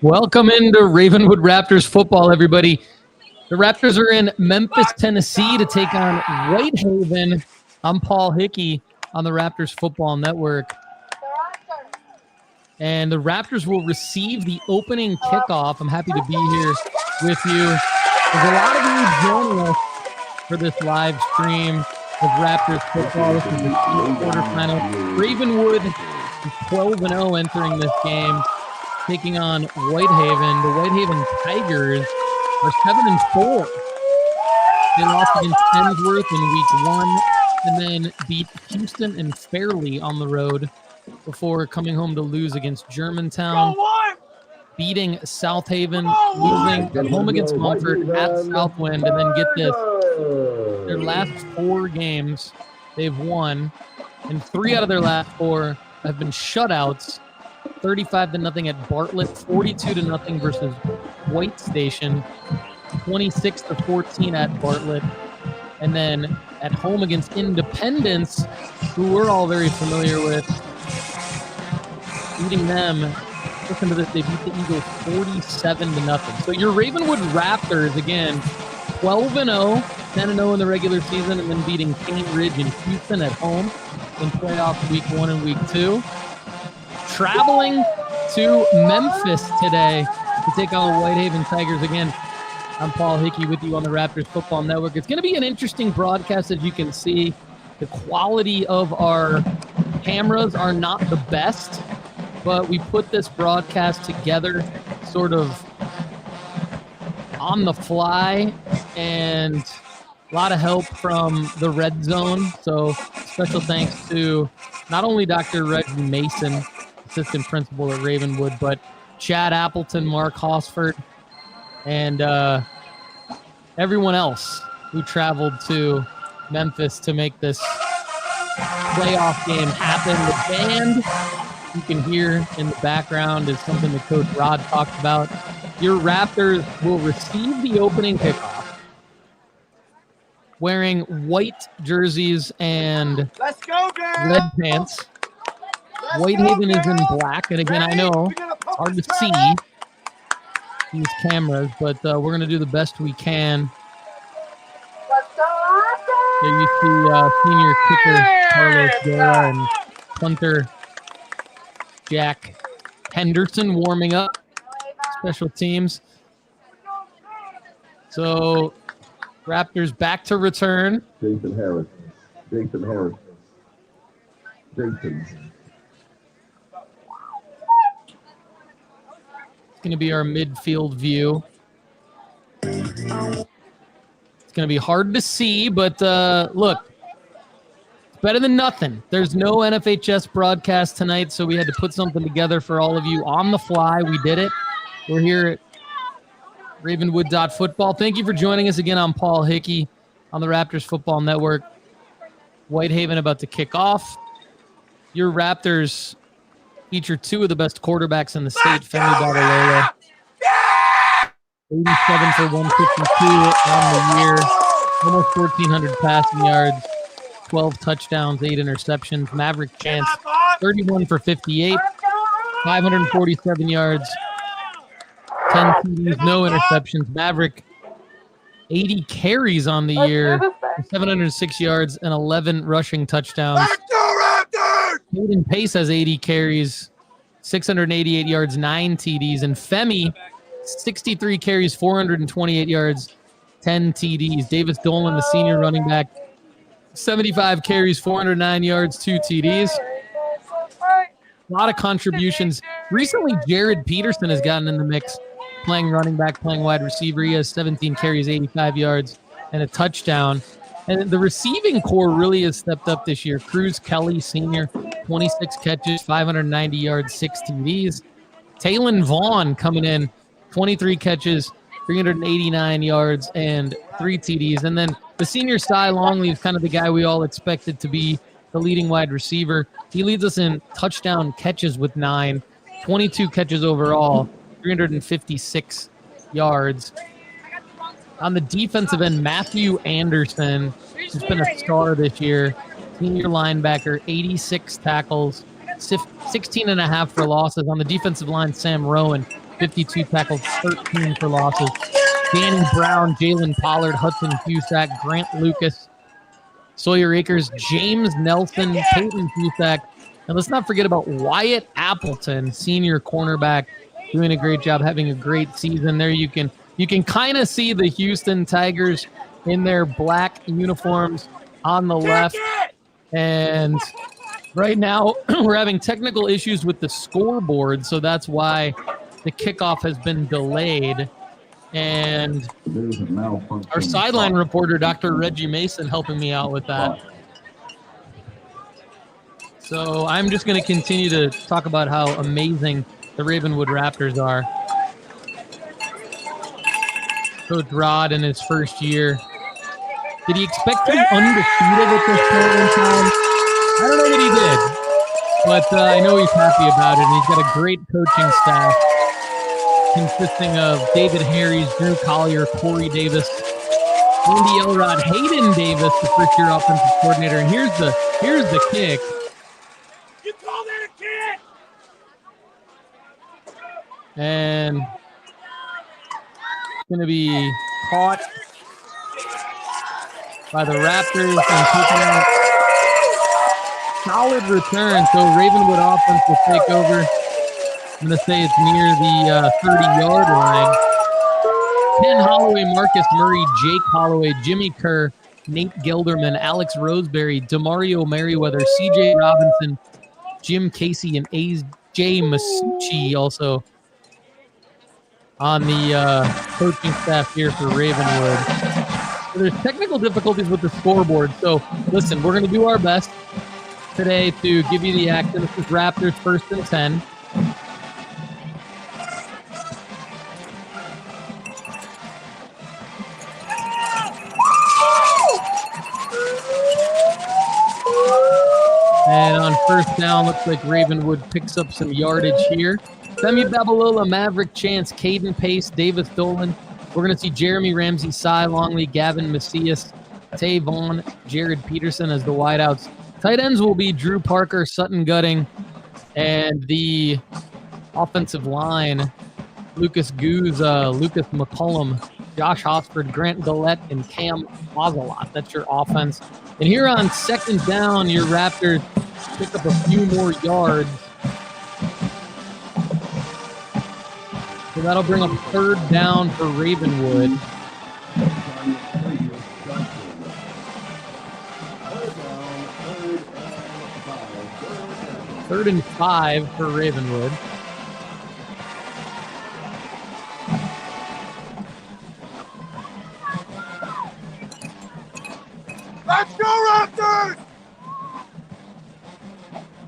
Welcome into Ravenwood Raptors football, everybody. The Raptors are in Memphis, Tennessee to take on Whitehaven. I'm Paul Hickey on the Raptors Football Network. And the Raptors will receive the opening kickoff. I'm happy to be here with you. There's a lot of you joining us for this live stream of Raptors football. This is the quarterfinal. Ravenwood is 12-0 entering this game, taking on Whitehaven. The Whitehaven Tigers are 7-4. They lost against Emsworth in week 1 and then beat Houston and Fairleigh on the road before coming home to lose against Germantown, beating Southaven, losing at home against Mumford, at Southwind, and then get this, their last 4 games they've won, and 3 out of their last 4 have been shutouts. 35-0 at Bartlett, 42-0 versus White Station, 26-14 at Bartlett, and then at home against Independence, who we're all very familiar with, beating them. Listen to this, they beat the Eagles 47-0. So your Ravenwood Raptors, again, 12-0, 10-0 in the regular season, and then beating Cane Ridge and Houston at home in playoff week 1 and week 2. Traveling to Memphis today to take on the Whitehaven Tigers. Again, I'm Paul Hickey with you on the Raptors Football Network. It's going to be an interesting broadcast, as you can see. The quality of our cameras are not the best, but we put this broadcast together sort of on the fly, and a lot of help from the Red Zone. So special thanks to not only Dr. Reggie Mason, assistant principal at Ravenwood, but Chad Appleton, Mark Hosford, and everyone else who traveled to Memphis to make this playoff game happen. The band you can hear in the background is something that Coach Rod talked about. Your Raptors will receive the opening kickoff wearing white jerseys and red pants. Whitehaven is in black, and again, I know it's hard to see these cameras, but we're going to do the best we can. There you see senior kicker Carlos Guerra and punter Jack Henderson warming up special teams. So Raptors back to return. Jason Harris. It's going to be our midfield view. It's going to be hard to see, but look, it's better than nothing. There's no NFHS broadcast tonight, so we had to put something together for all of you on the fly. We did it. We're here at Ravenwood.football. Thank you for joining us again. I'm Paul Hickey on the Raptors Football Network. Whitehaven about to kick off. Your Raptors feature 2 of the best quarterbacks in the state, Femi Badalola. 87 for 152 on the year. Almost 1,400 passing yards. 12 touchdowns, 8 interceptions. Maverick Chance, 31 for 58. 547 yards. 10 TDs, no interceptions. Maverick, 80 carries on the year. 706 yards and 11 rushing touchdowns. Hayden Pace has 80 carries, 688 yards, 9 TDs. And Femi, 63 carries, 428 yards, 10 TDs. Davis Dolan, the senior running back, 75 carries, 409 yards, 2 TDs. A lot of contributions. Recently, Jared Peterson has gotten in the mix, playing running back, playing wide receiver. He has 17 carries, 85 yards, and a touchdown. And the receiving core really has stepped up this year. Cruz Kelly, senior, 26 catches, 590 yards, 6 TDs. Taylon Vaughn coming in, 23 catches, 389 yards, and 3 TDs. And then the senior Cy Longley is kind of the guy we all expected to be the leading wide receiver. He leads us in touchdown catches with 9, 22 catches overall, 356 yards. On the defensive end, Matthew Anderson has been a star this year. Senior linebacker, 86 tackles, 16 and a half for losses. On the defensive line, Sam Rowan, 52 tackles, 13 for losses. Danny Brown, Jalen Pollard, Hudson Cusack, Grant Lucas, Sawyer Akers, James Nelson, Peyton Cusack, and let's not forget about Wyatt Appleton, senior cornerback, doing a great job, having a great season. There you can kind of see the Houston Tigers in their black uniforms on the left. And right now we're having technical issues with the scoreboard, so that's why the kickoff has been delayed. And our sideline reporter, Dr. Reggie Mason, helping me out with that. So I'm just going to continue to talk about how amazing the Ravenwood Raptors are. Coach Rod in his first year. Did he expect to be undefeated at this point in time? I don't know what he did, but I know he's happy about it. And he's got a great coaching staff consisting of David Harries, Drew Collier, Corey Davis, Andy Elrod, Hayden Davis, the first-year offensive coordinator. And here's the kick. You call that a kick? And it's going to be caught by the Raptors and taken out. Solid return. So Ravenwood offense will take over. I'm going to say it's near the 30-yard line. Ken Holloway, Marcus Murray, Jake Holloway, Jimmy Kerr, Nate Gelderman, Alex Roseberry, DeMario Merriweather, CJ Robinson, Jim Casey, and AJ Masucci also on the coaching staff here for Ravenwood. So there's technical difficulties with the scoreboard. So listen, we're going to do our best today to give you the action. This is Raptors 1st and 10. And on first down, looks like Ravenwood picks up some yardage here. Femi Babalola, Maverick Chance, Caden Pace, Davis Dolan. We're going to see Jeremy Ramsey, Cy Longley, Gavin Macias, Tay Vaughn, Jared Peterson as the wideouts. Tight ends will be Drew Parker, Sutton Gutting, and the offensive line, Lucas Goose, Lucas McCollum, Josh Hosford, Grant Gillette, and Cam Ozelot. That's your offense. And here on second down, your Raptors pick up a few more yards. So that'll bring up third down for Ravenwood. Third and 5 for Ravenwood. Let's go, Raptors!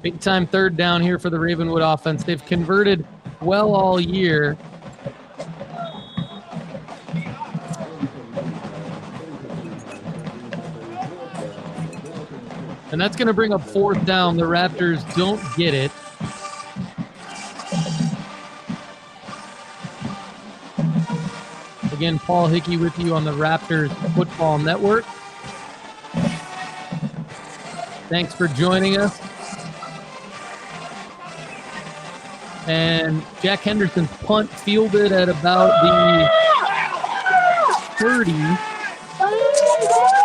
Big time third down here for the Ravenwood offense. They've converted well all year. And that's going to bring up fourth down. The Raptors don't get it. Again, Paul Hickey with you on the Raptors Football Network. Thanks for joining us. And Jack Henderson's punt fielded at about the 30.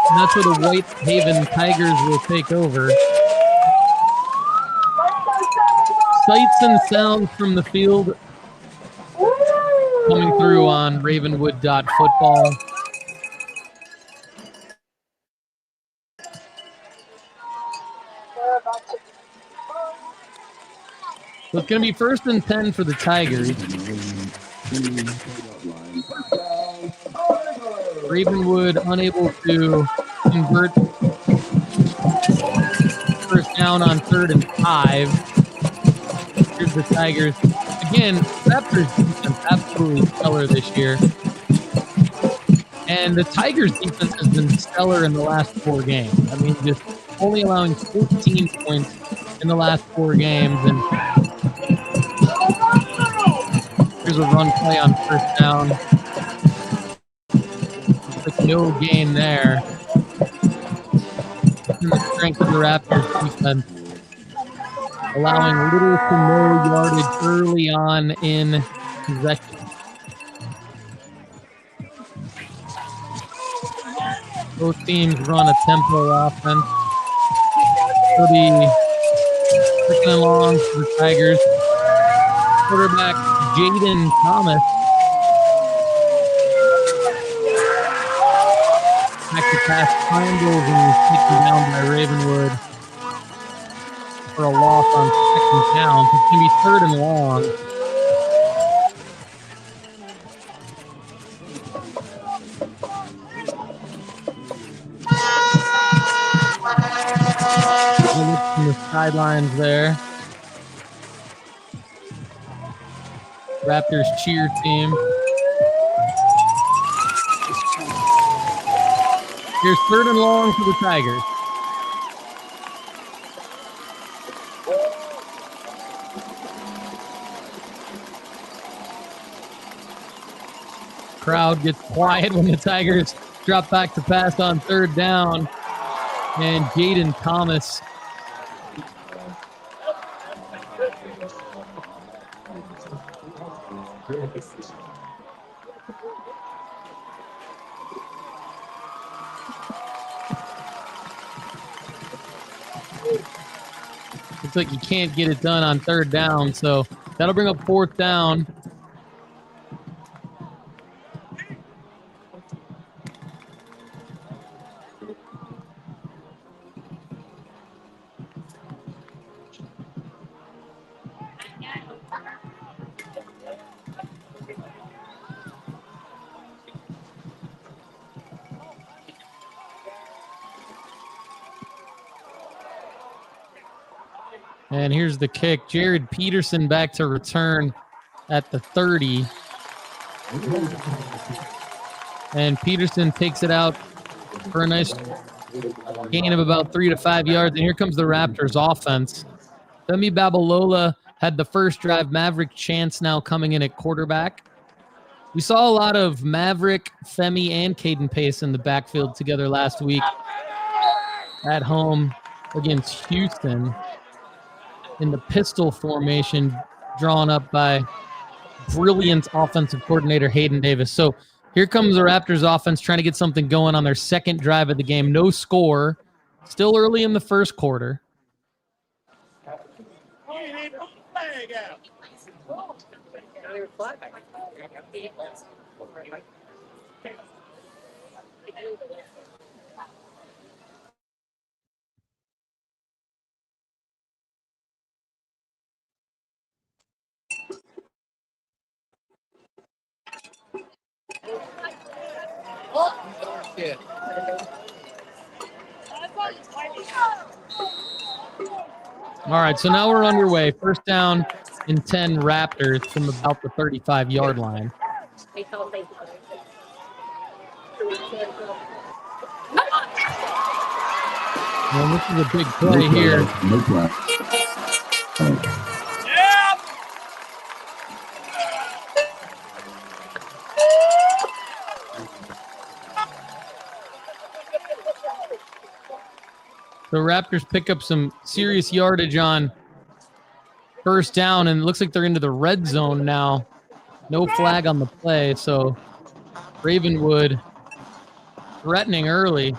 And that's where the Whitehaven Tigers will take over. Sights and sounds from the field coming through on Ravenwood.football. So it's going to be 1st and 10 for the Tigers. Ravenwood unable to convert first down on 3rd and 5. Here's the Tigers. Again, Raptors defense absolutely stellar this year. And the Tigers defense has been stellar in the last 4 games. I mean, just only allowing 14 points in the last 4 games. And here's a run play on first down. Like no gain there. And the strength of the Raptors defense, allowing little to no yardage early on in possession. Both teams run a tempo offense. It'll be second and long for the Tigers. Quarterback Jaden Thomas. Back to pass triangles and is taken down by Ravenwood for a loss on second down. It's going to be third and long. From the sidelines there. Raptors cheer team. Here's third and long for the Tigers. Crowd gets quiet when the Tigers drop back to pass on third down. And Jaden Thomas looks like you can't get it done on third down, so that'll bring up fourth down. And here's the kick. Jared Peterson back to return at the 30. And Peterson takes it out for a nice gain of about 3 to 5 yards. And here comes the Raptors offense. Femi Babalola had the first drive. Maverick Chance now coming in at quarterback. We saw a lot of Maverick, Femi, and Caden Pace in the backfield together last week at home against Houston in the pistol formation drawn up by brilliant offensive coordinator Hayden Davis. So here comes the Raptors offense trying to get something going on their second drive of the game. No score. Still early in the first quarter. All right, so now we're underway. First down and 10 Raptors from about the 35-yard line. Well, this is a big play here. The Raptors pick up some serious yardage on first down, and it looks like they're into the red zone now. No flag on the play, so Ravenwood threatening early.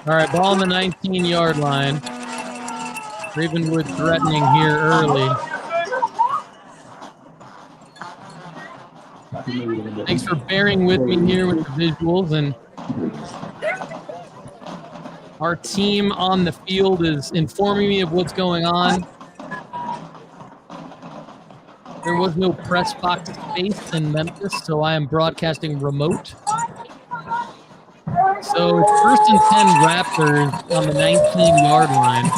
All right, ball on the 19-yard line. Ravenwood threatening here early. Thanks for bearing with me here with the visuals. And our team on the field is informing me of what's going on. There was no press box space in Memphis, so I am broadcasting remote. So it's first and 10 Raptors on the 19-yard line.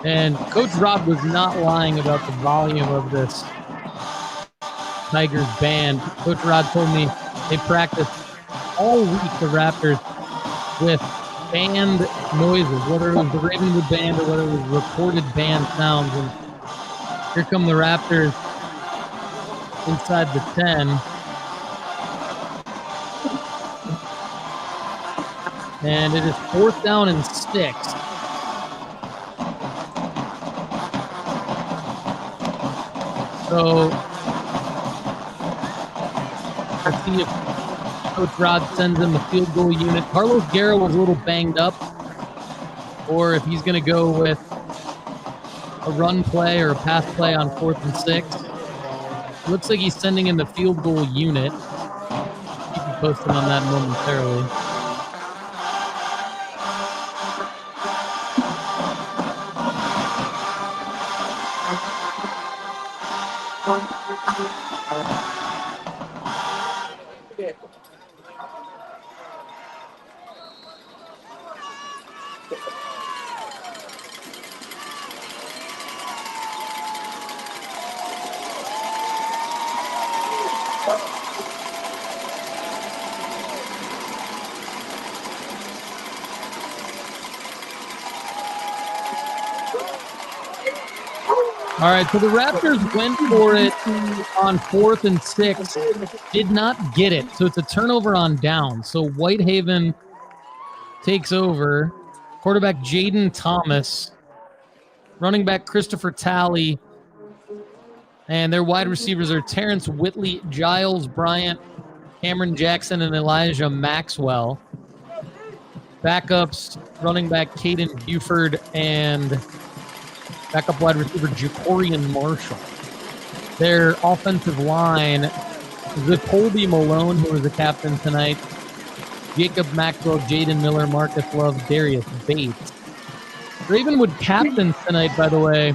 And Coach Rob was not lying about the volume of this Tigers band. Coach Rod told me they practiced all week, the Raptors, with band noises, whether it was the Ravenwood band or whether it was recorded band sounds. And here come the Raptors inside the 10. And it is 4th down and 6. So let's see if Coach Rod sends in the field goal unit. Carlos Guerra was a little banged up, or if he's going to go with a run play or a pass play on 4th and 6. Looks like he's sending in the field goal unit. Keep you posted on that momentarily. All right, so the Raptors went for it on 4th and 6, did not get it. So it's a turnover on down. So Whitehaven takes over. Quarterback Jaden Thomas, running back Christopher Talley, and their wide receivers are Terrence Whitley, Giles Bryant, Cameron Jackson, and Elijah Maxwell. Backups, running back Caden Buford and backup wide receiver Jacorian Marshall. Their offensive line is Colby Malone, who was the captain tonight, Jacob Maxwell, Jaden Miller, Marcus Love, Darius Bates. Ravenwood captains tonight, by the way,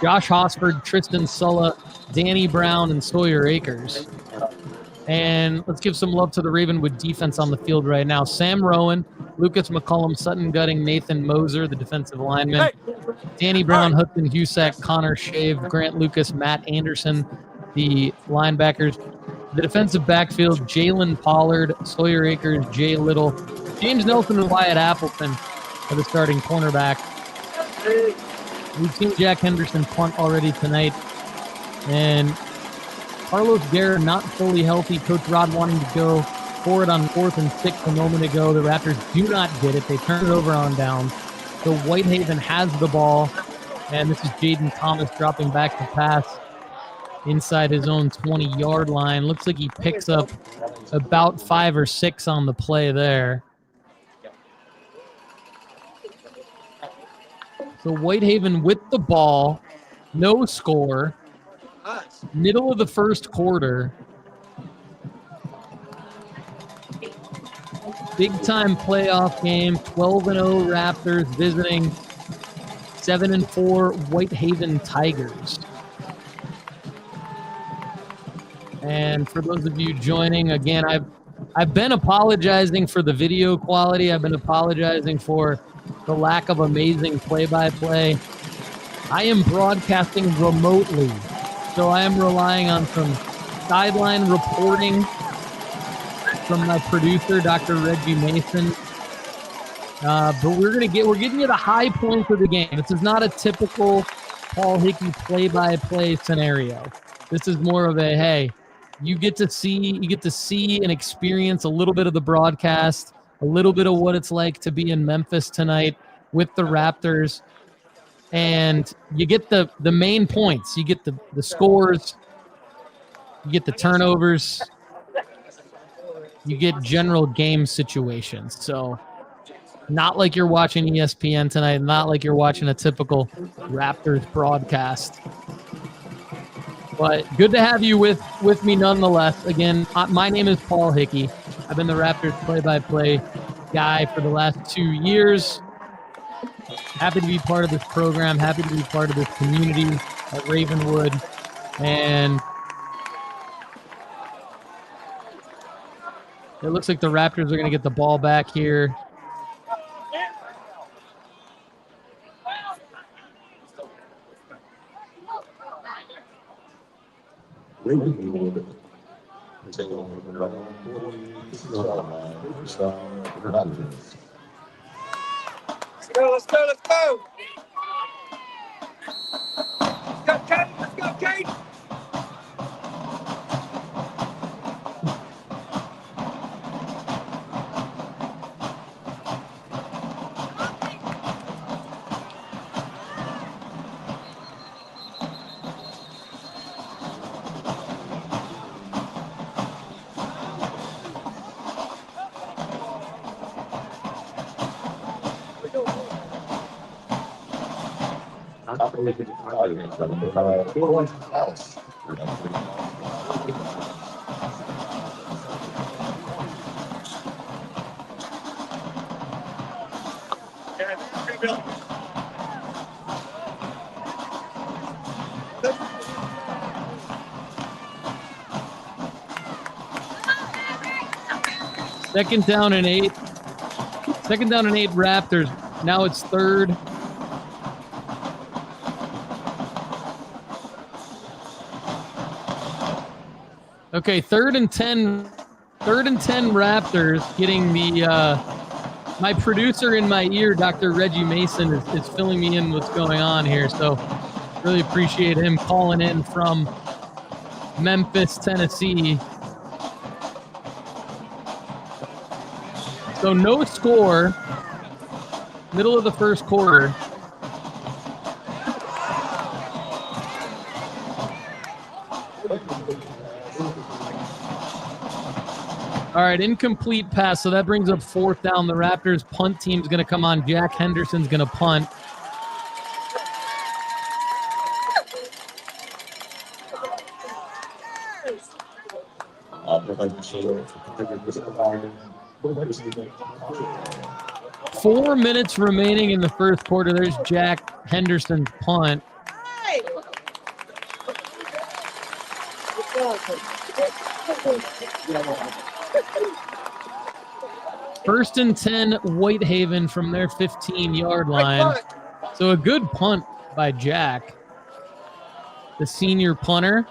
Josh Hosford, Tristan Sulla, Danny Brown, and Sawyer Akers. And let's give some love to the Ravenwood defense on the field right now. Sam Rowan, Lucas McCullum, Sutton Gutting, Nathan Moser, the defensive lineman. Danny Brown, Hudson Husak, Connor Shave, Grant Lucas, Matt Anderson, the linebackers. The defensive backfield, Jalen Pollard, Sawyer Akers, Jay Little, James Nelson, and Wyatt Appleton are the starting cornerback. We've seen Jack Henderson punt already tonight. And Carlos Guerra not fully healthy. Coach Rod wanting to go for it on 4th and 6 a moment ago. The Raptors do not get it. They turn it over on downs. So Whitehaven has the ball. And this is Jaden Thomas dropping back to pass inside his own 20-yard line. Looks like he picks up about 5 or 6 on the play there. So Whitehaven with the ball, no score. Middle of the first quarter. Big-time playoff game. 12-0 Raptors visiting 7-4 Whitehaven Tigers. And for those of you joining, again, I've been apologizing for the video quality. I've been apologizing for the lack of amazing play-by-play. I am broadcasting remotely. So I am relying on some sideline reporting from my producer, Dr. Reggie Mason. But we're getting you the high points of the game. This is not a typical Paul Hickey play-by-play scenario. This is more of a, hey, you get to see and experience a little bit of the broadcast, a little bit of what it's like to be in Memphis tonight with the Raptors. And you get the main points. You get the scores. You get the turnovers. You get general game situations. So Not like you're watching ESPN tonight, not like you're watching a typical Raptors broadcast. But good to have you with me nonetheless. Again, my name is Paul Hickey. I've been the Raptors play-by-play guy for the last 2 years. Happy to be part of this program. Happy to be part of this community at Ravenwood. And it looks like the Raptors are going to get the ball back here. Ravenwood. Let's go, let's go, let's go! Let's go, Kate! Let's go, Kate! Second down and 8. Second down and 8 Raptors. Now it's third. Okay, third and 10 Raptors. Getting the my producer in my ear, Dr. Reggie Mason, is filling me in what's going on here. So really appreciate him calling in from Memphis, Tennessee. So no score, middle of the first quarter. All right, incomplete pass. So that brings up fourth down. The Raptors punt team's going to come on. Jack Henderson's going to punt. Four minutes remaining in the first quarter. There's Jack Henderson's punt. First and 10, Whitehaven from their 15-yard line. So a good punt by Jack, the senior punter.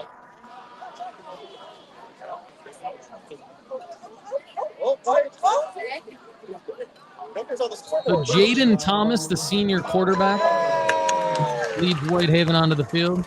So Jaden Thomas, the senior quarterback, leads Whitehaven onto the field.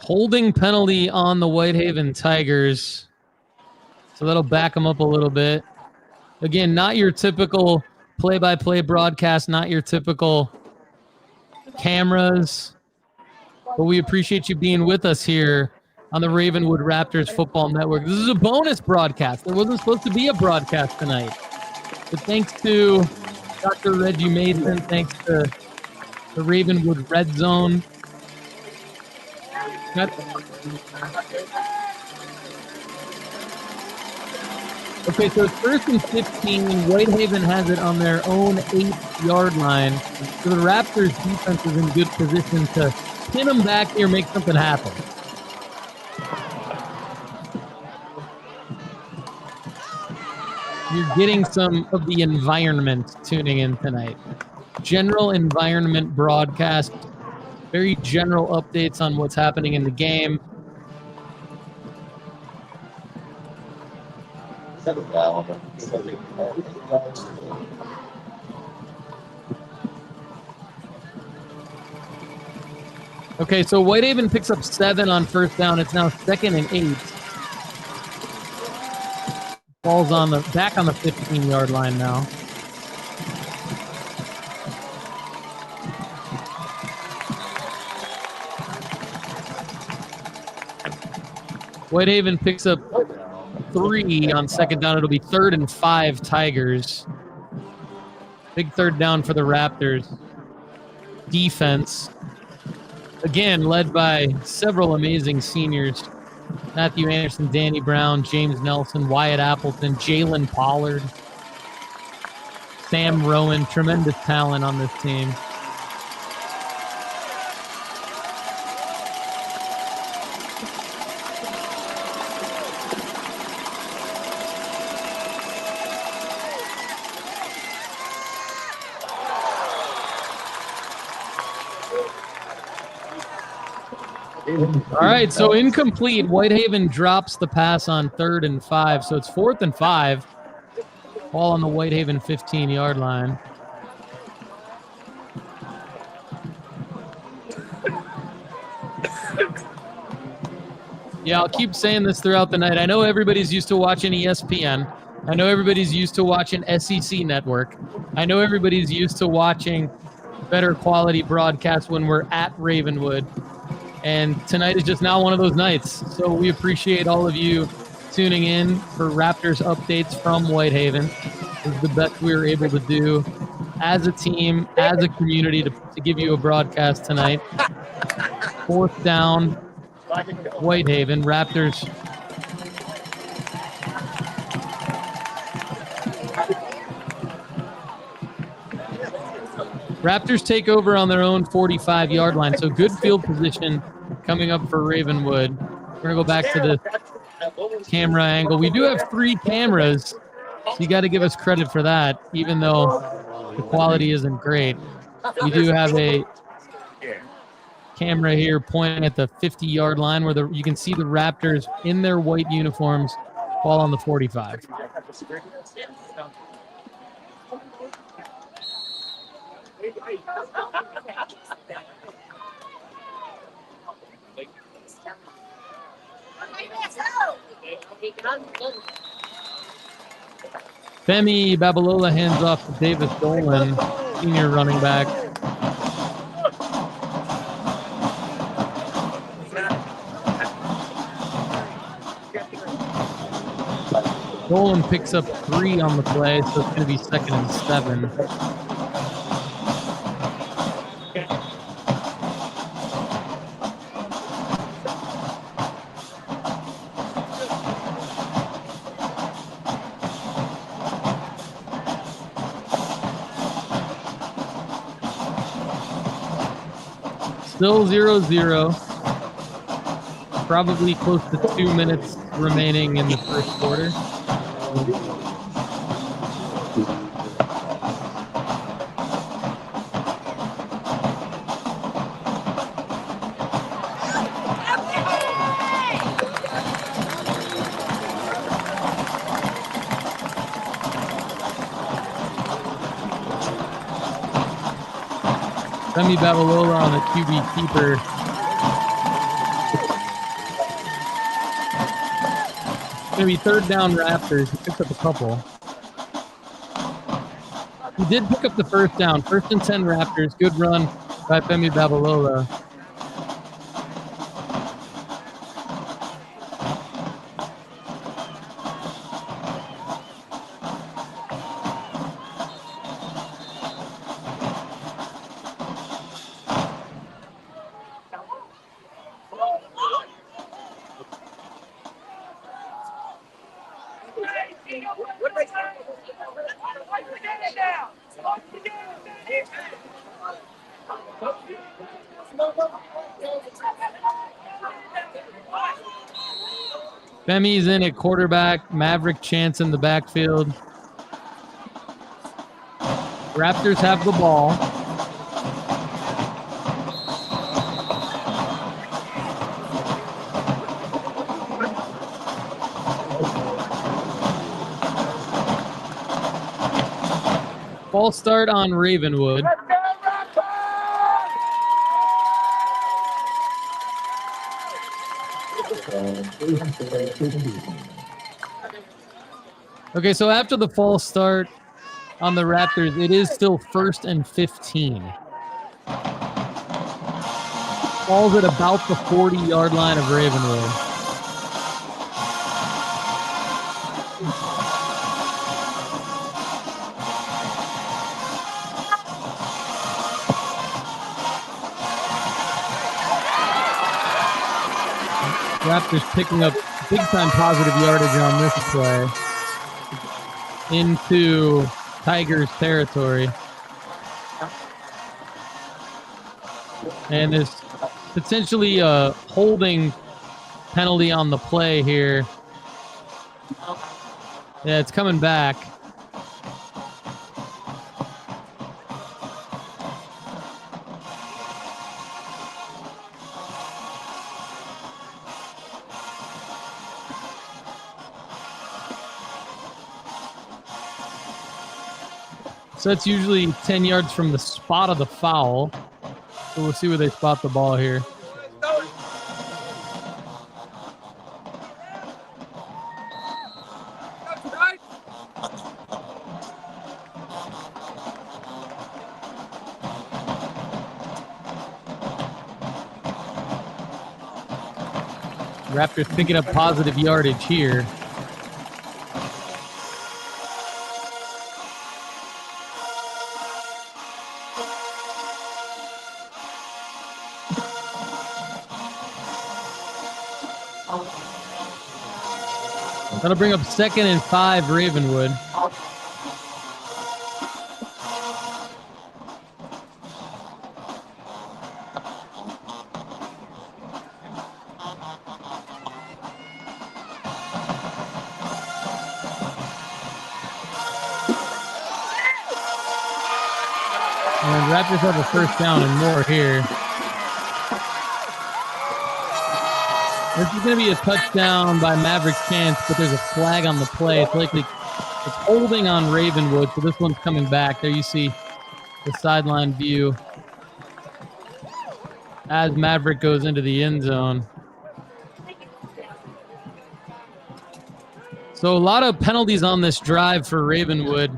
Holding penalty on the Whitehaven Tigers. So that'll back them up a little bit. Again, not your typical play-by-play broadcast, not your typical cameras. But we appreciate you being with us here on the Ravenwood Raptors Football Network. This is a bonus broadcast. There wasn't supposed to be a broadcast tonight. But thanks to Dr. Reggie Mason, thanks to the Ravenwood Red Zone. Okay, so it's first and 15. Whitehaven has it on their own 8-yard line. So the Raptors defense is in good position to pin them back here, make something happen. You're getting some of the environment tuning in tonight. General environment broadcast. Very general updates on what's happening in the game. Okay, so Whitehaven picks up 7 on first down. It's now 2nd and 8. Ball's back on the 15-yard line now. Whitehaven picks up 3 on second down. It'll be 3rd and 5 Tigers. Big third down for the Raptors. Defense, again, led by several amazing seniors. Matthew Anderson, Danny Brown, James Nelson, Wyatt Appleton, Jalen Pollard, Sam Rowan. Tremendous talent on this team. All right, so incomplete. Whitehaven drops the pass on 3rd and 5, so it's 4th and 5. Ball on the Whitehaven 15-yard line. Yeah, I'll keep saying this throughout the night. I know everybody's used to watching ESPN. I know everybody's used to watching SEC Network. I know everybody's used to watching better quality broadcasts when we're at Ravenwood. And tonight is just not one of those nights. So we appreciate all of you tuning in for Raptors updates from Whitehaven. This is the best we were able to do as a team, as a community to give you a broadcast tonight. 4th down, Whitehaven. Raptors take over on their own 45-yard line. So good field position coming up for Ravenwood. We're going to go back to the camera angle. We do have 3 cameras, so you got to give us credit for that, even though the quality isn't great. We do have a camera here pointing at the 50-yard line where you can see the Raptors in their white uniforms ball on the 45. Femi Babalola hands off to Davis Dolan, senior running back. Dolan picks up 3 on the play, so it's going to be 2nd and 7. Still 0-0. Probably close to 2 minutes remaining in the first quarter. Femi Babalola on the QB keeper. It's going to be 3rd down Raptors. He picked up a couple. He did pick up the 1st down. 1st and 10 Raptors. Good run by Femi Babalola. Femi's in at quarterback. Maverick Chance in the backfield. Raptors have the ball. False start on Ravenwood. Okay, so after the false start on the Raptors, it is still 1st and 15. Ball's at about the 40-yard line of Ravenwood. Raptors picking up big-time positive yardage on this play into Tigers territory. And there's potentially a holding penalty on the play here. Yeah, it's coming back. So that's usually 10 yards from the spot of the foul. So we'll see where they spot the ball here. Raptors picking up positive yardage here. That'll bring up 2nd and 5 Ravenwood. And Raptors have a 1st down and more here. This is going to be a touchdown by Maverick Chance, but there's a flag on the play. It's likely it's holding on Ravenwood, so this one's coming back. There you see the sideline view as Maverick goes into the end zone. So a lot of penalties on this drive for Ravenwood.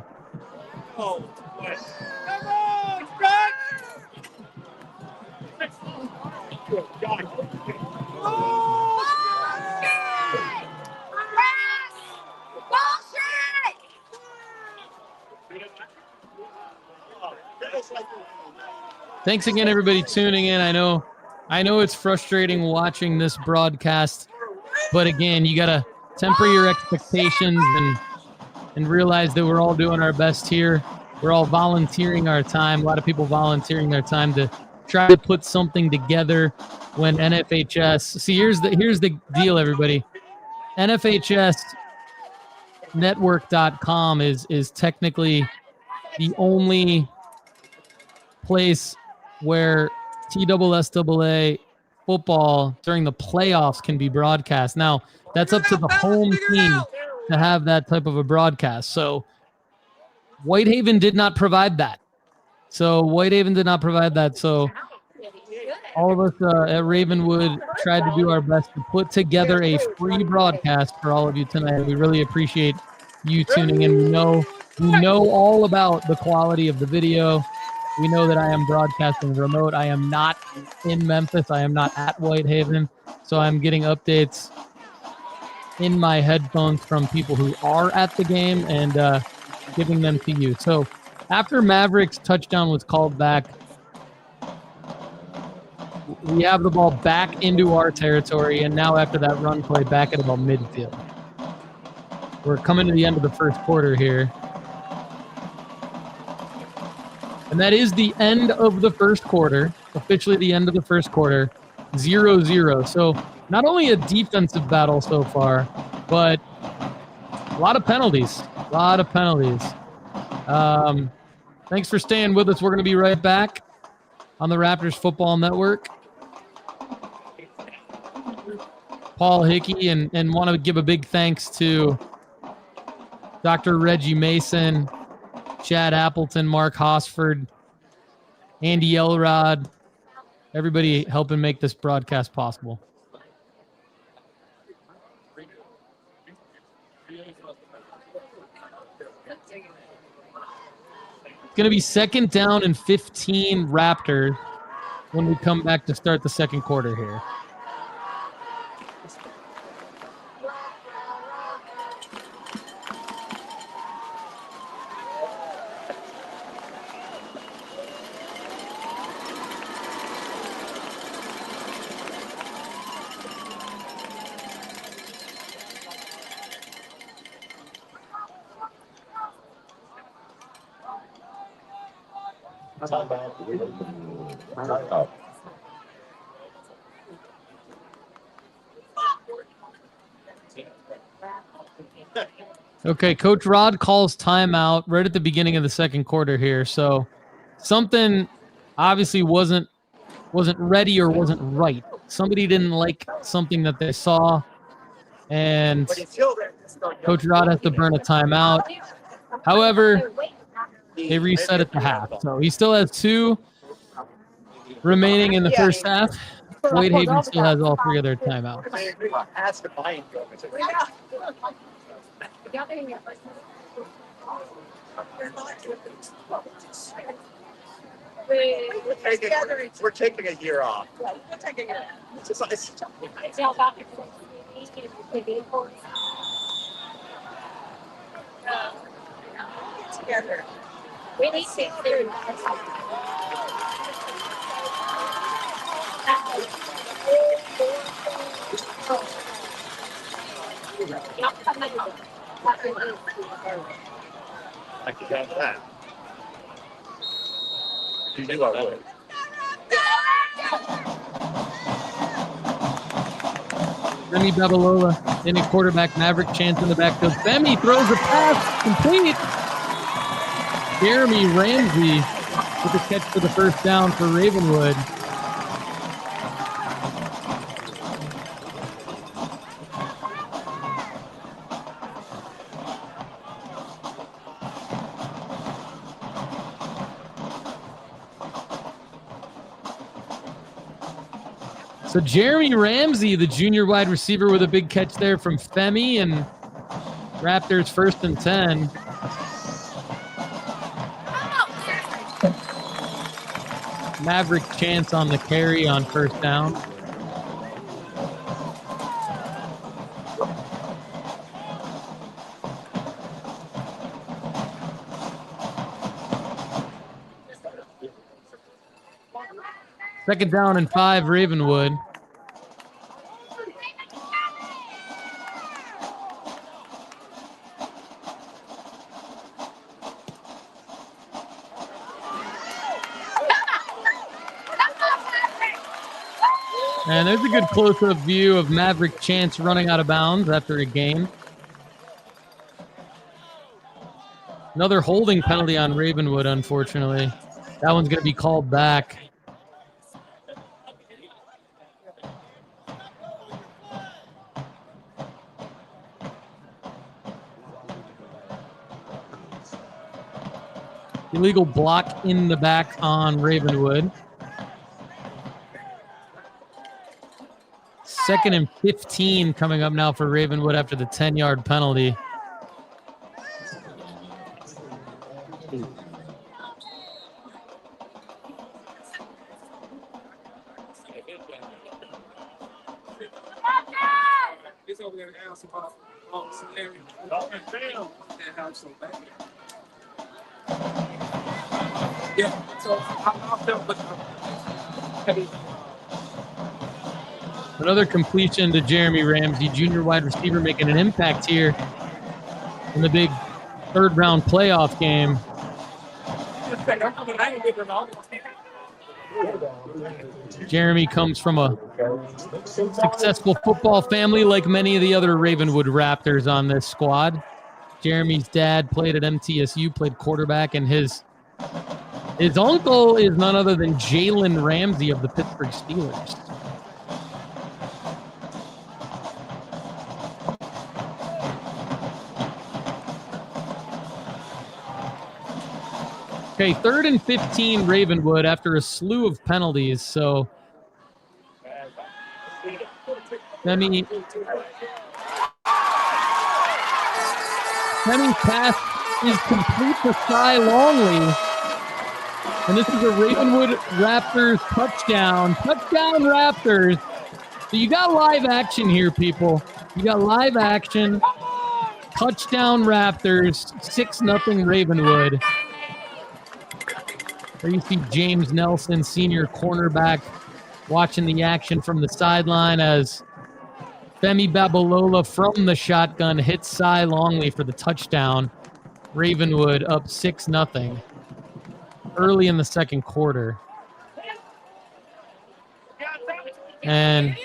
Thanks again, everybody tuning in. I know it's frustrating watching this broadcast, but again, you gotta temper your expectations and realize that we're all doing our best here. We're all volunteering our time. A lot of people volunteering their time to try to put something together when NFHS. See, here's the deal, everybody. NFHSnetwork.com is technically the only place where TSSAA football during the playoffs can be broadcast. Now, that's up to the home team to have that type of a broadcast. So Whitehaven did not provide that. So all of us at Ravenwood tried to do our best to put together a free broadcast for all of you tonight. We really appreciate you tuning in. We know all about the quality of the video. We know that I am broadcasting remote. I am not in Memphis. I am not at Whitehaven. So I'm getting updates in my headphones from people who are at the game and giving them to you. So after Maverick's touchdown was called back, we have the ball back into our territory, and now after that run play, back at about midfield. We're coming to the end of the 1st quarter here. And that is the end of the 1st quarter, officially the end of the 1st quarter, 0-0. So not only a defensive battle so far, but a lot of penalties. Thanks for staying with us. We're going to be right back on the Raptors Football Network. Paul Hickey, and want to give a big thanks to Dr. Reggie Mason, Chad Appleton, Mark Hosford, Andy Elrod, everybody helping make this broadcast possible. It's going to be 2nd down and 15 Raptors when we come back to start the second quarter here. Timeout. Okay, Coach Rod calls timeout right at the beginning of the second quarter here. So something obviously wasn't ready or wasn't right. Somebody didn't like something that they saw, and Coach Rod has to burn a timeout. However, they reset at the half. So he still has 2 remaining in the first half. Whitehaven still has all 3 of their timeouts. We're taking a year off. Together. Really sit there. I could have that. You knew I would. Remy Babalola in a quarterback. Maverick chance in the backfield. Femi throws a pass complete. Jeremy Ramsey with a catch for the first down for Ravenwood. So Jeremy Ramsey, the junior wide receiver, with a big catch there from Femi, and Raptors 1st and 10. Maverick chance on the carry on first down. Second down and 5, Ravenwood. And there's a good close-up view of Maverick Chance running out of bounds after a game. Another holding penalty on Ravenwood, unfortunately. That one's going to be called back. Illegal block in the back on Ravenwood. 2nd and 15 coming up now for Ravenwood after the 10-yard penalty. Another completion to Jeremy Ramsey, junior wide receiver, making an impact here in the big third-round playoff game. Jeremy comes from a successful football family like many of the other Ravenwood Raptors on this squad. Jeremy's dad played at MTSU, played quarterback, and his uncle is none other than Jalen Ramsey of the Pittsburgh Steelers. Okay, 3rd and 15 Ravenwood after a slew of penalties. So Femi Femi's pass is complete to Cy Longley. And this is a Ravenwood Raptors touchdown. Touchdown Raptors. So you got live action here, people. You got live action. Touchdown Raptors. 6-0 Ravenwood. There you see James Nelson, senior cornerback, watching the action from the sideline as Femi Babalola from the shotgun hits Cy Longley for the touchdown. Ravenwood up 6-0 early in the second quarter. And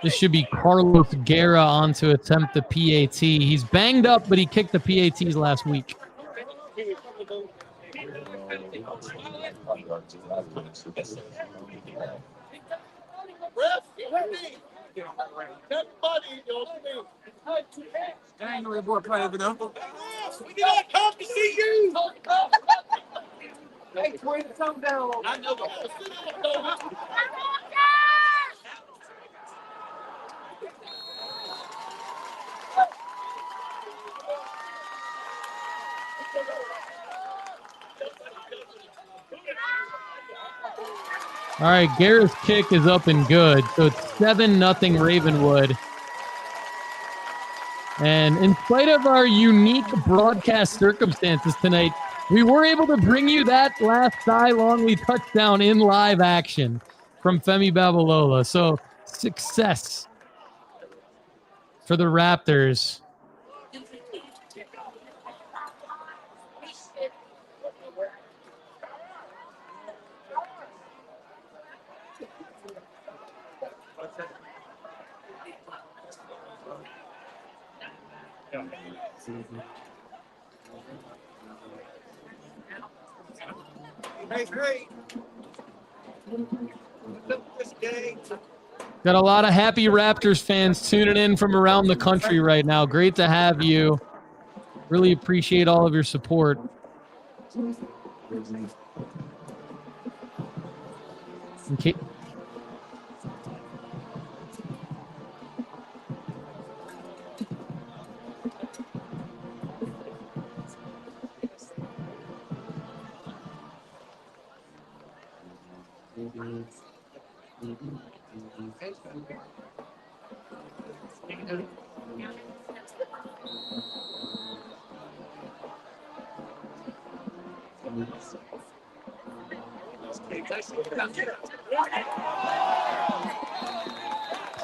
this should be Carlos Guerra on to attempt the PAT. He's banged up, but he kicked the PATs last week. We did not come to see you. Hey, come down. I know. All right, Guerra's kick is up and good. So it's 7-0 Ravenwood. And in spite of our unique broadcast circumstances tonight, we were able to bring you that last Cy Longley touchdown in live action from Femi Babalola. So success for the Raptors. Got a lot of happy Raptors fans tuning in from around the country right now. Great to have you. Really appreciate all of your support. Okay.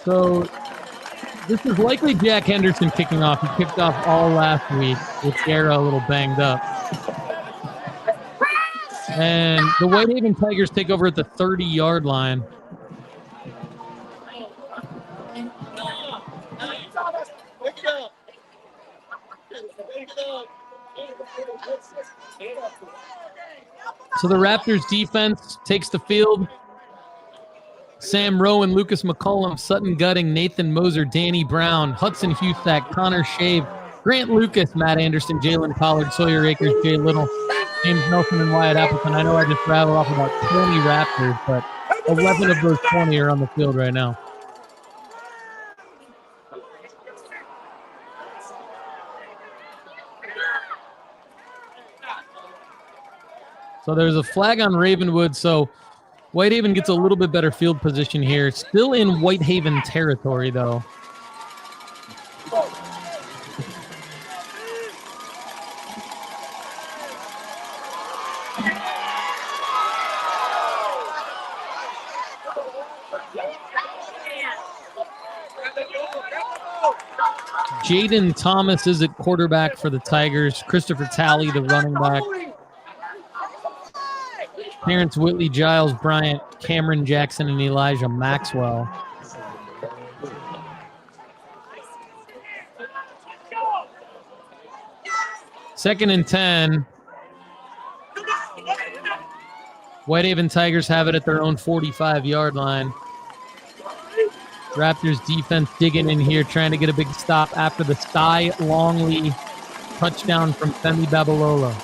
So this is likely Jack Henderson kicking off. He kicked off all last week with Guerra a little banged up. And the Whitehaven Tigers take over at the 30-yard line. So the Raptors defense takes the field. Sam Rowan, Lucas McCollum, Sutton Gutting, Nathan Moser, Danny Brown, Hudson Husak, Connor Shave, Grant Lucas, Matt Anderson, Jalen Pollard, Sawyer Akers, Jay Little, James Nelson, and Wyatt Appleton. I know I just rattled off about 20 Raptors, but 11 of those 20 are on the field right now. So there's a flag on Ravenwood, so Whitehaven gets a little bit better field position here. Still in Whitehaven territory, though. Jaden Thomas is at quarterback for the Tigers. Christopher Talley, the running back. Terrence Whitley, Giles Bryant, Cameron Jackson, and Elijah Maxwell. Second and 10. Whitehaven Tigers have it at their own 45-yard line. Raptors defense digging in here, trying to get a big stop after the Cy Longley touchdown from Femi Babalola.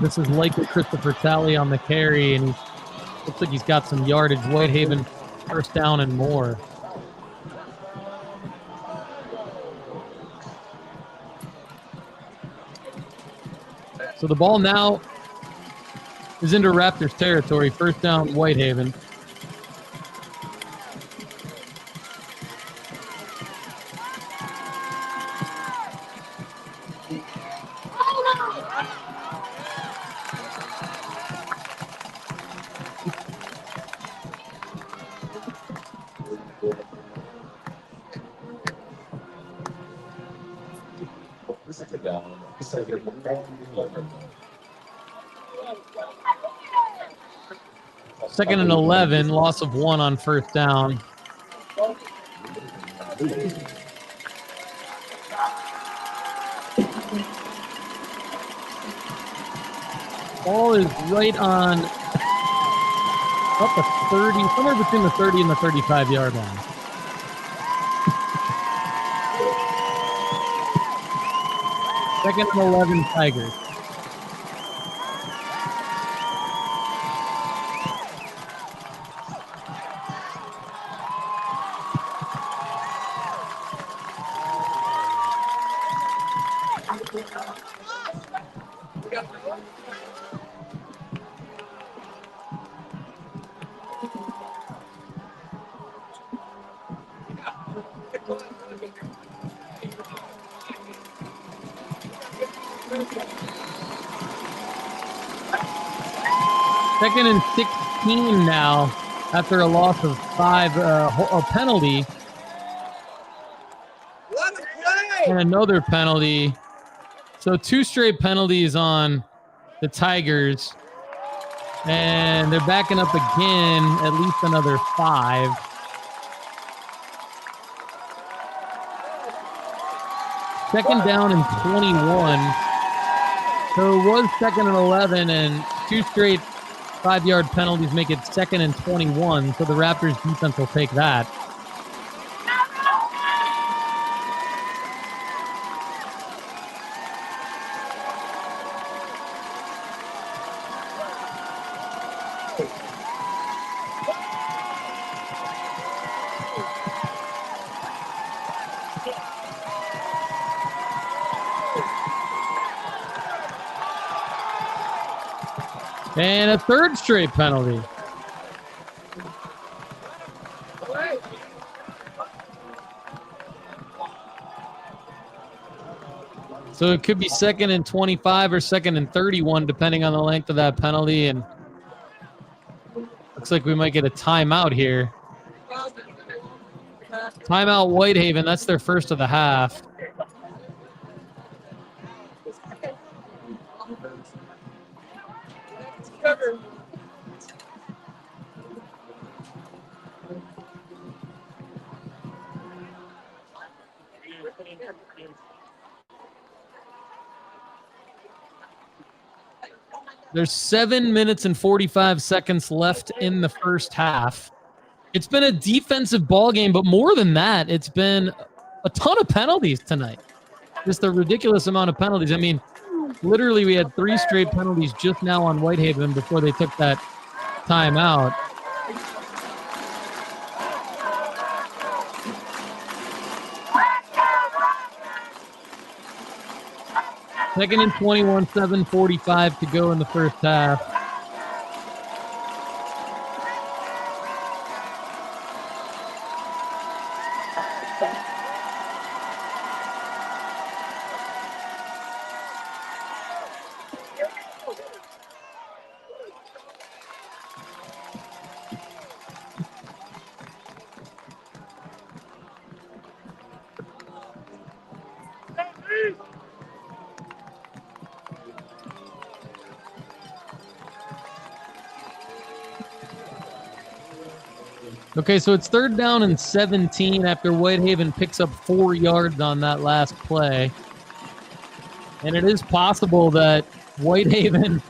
This is likely Christopher Talley on the carry, and he looks like he's got some yardage. Whitehaven first down and more. So the ball now is into Raptors territory. First down, Whitehaven. Second and 11, loss of 1 on first down. Ball is right on about the 30, somewhere between the 30 and the 35-yard line. Second and 11, Tigers. Second and 16 now after a loss of 5, a penalty. And another penalty. So 2 straight penalties on the Tigers. And they're backing up again, at least another 5. Second down and 21. So it was second and 11, and 2 straight 5-yard penalties make it second and 21. So the Raptors defense will take that. And a 3rd straight penalty. So it could be second and 25 or second and 31, depending on the length of that penalty. And looks like we might get a timeout here. Timeout Whitehaven. That's their first of the half. There's 7 minutes and 45 seconds left in the first half. It's been a defensive ball game, but more than that, it's been a ton of penalties tonight. Just a ridiculous amount of penalties. I mean, literally we had 3 straight penalties just now on Whitehaven before they took that timeout. Second and 21, 7:45 to go in the first half. Okay, so it's 3rd down and 17 after Whitehaven picks up 4 yards on that last play. And it is possible that Whitehaven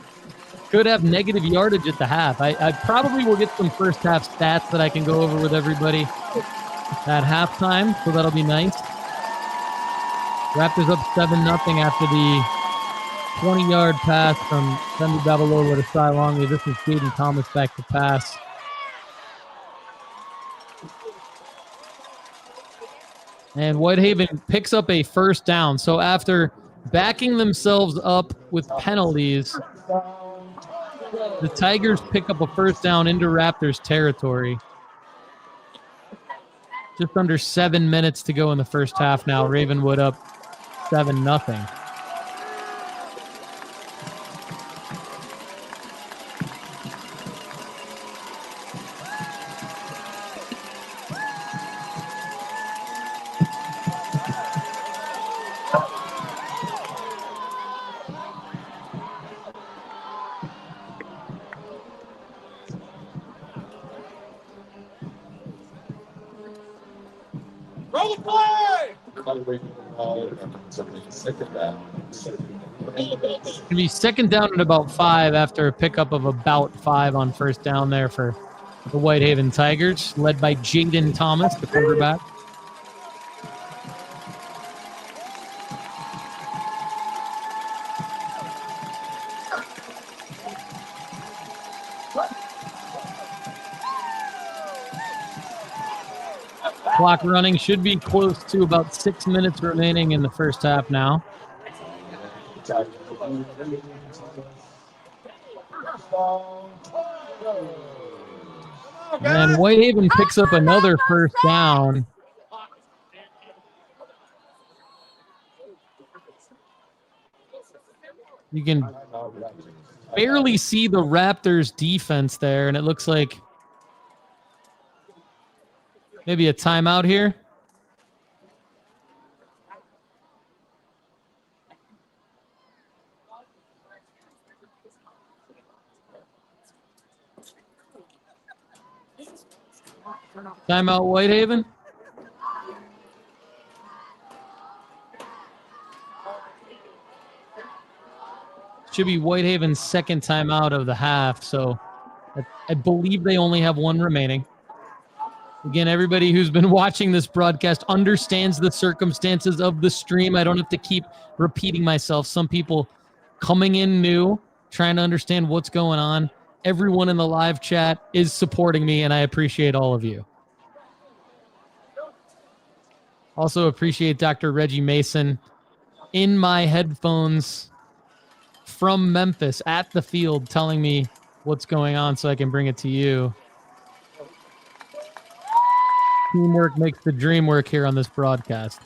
could have negative yardage at the half. I probably will get some first half stats that I can go over with everybody at halftime, so that'll be nice. Raptors up 7-0 after the 20-yard pass from Femi Babalola to Cy Longley. This is Jaden Thomas back to pass. And Whitehaven picks up a first down. So after backing themselves up with penalties, the Tigers pick up a first down into Raptors territory. Just under 7 minutes to go in the first half now. Ravenwood up 7-0. Roll the flag! It's going to be second down at about 5 after a pickup of about 5 on first down there for the Whitehaven Tigers, led by Jaden Thomas, the quarterback. Clock running, should be close to about 6 minutes remaining in the first half now. And Whitehaven picks up another first down. You can barely see the Raptors defense there, and it looks like maybe a timeout here. Timeout, Whitehaven. Should be Whitehaven's second timeout of the half, so I believe they only have one remaining. Again, everybody who's been watching this broadcast understands the circumstances of the stream. I don't have to keep repeating myself. Some people coming in new, trying to understand what's going on. Everyone in the live chat is supporting me, and I appreciate all of you. Also appreciate Dr. Reggie Mason in my headphones from Memphis at the field telling me what's going on so I can bring it to you. Teamwork makes the dream work here on this broadcast.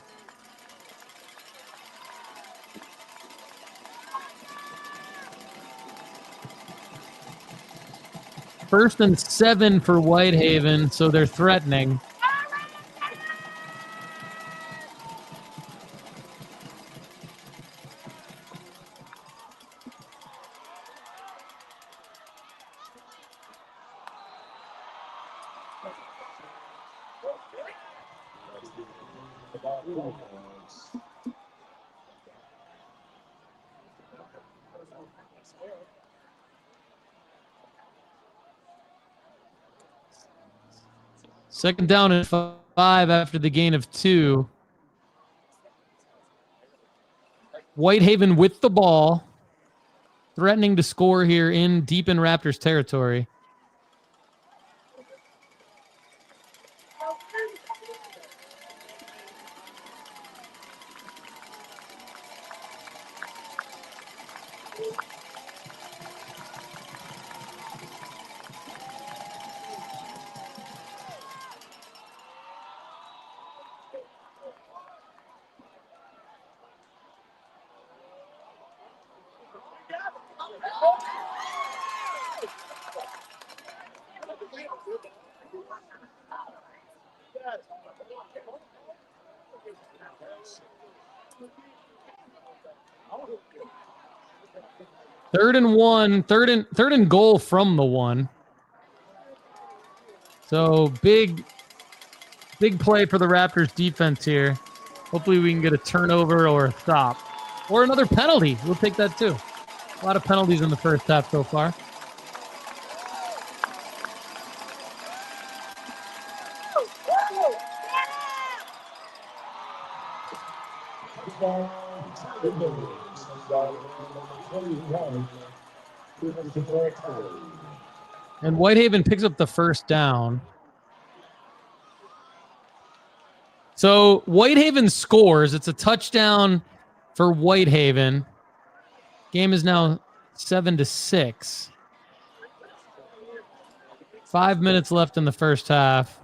First and 7 for Whitehaven, so they're threatening. Second down and 5 after the gain of 2. Whitehaven with the ball, threatening to score here deep in Raptors territory. Third and 1, third and goal from the 1. So big play for the Raptors defense here. Hopefully we can get a turnover or a stop. Or another penalty. We'll take that too. A lot of penalties in the first half so far. And Whitehaven picks up the first down. So Whitehaven scores. It's a touchdown for Whitehaven. Game is now 7-6. 5 minutes left in the first half.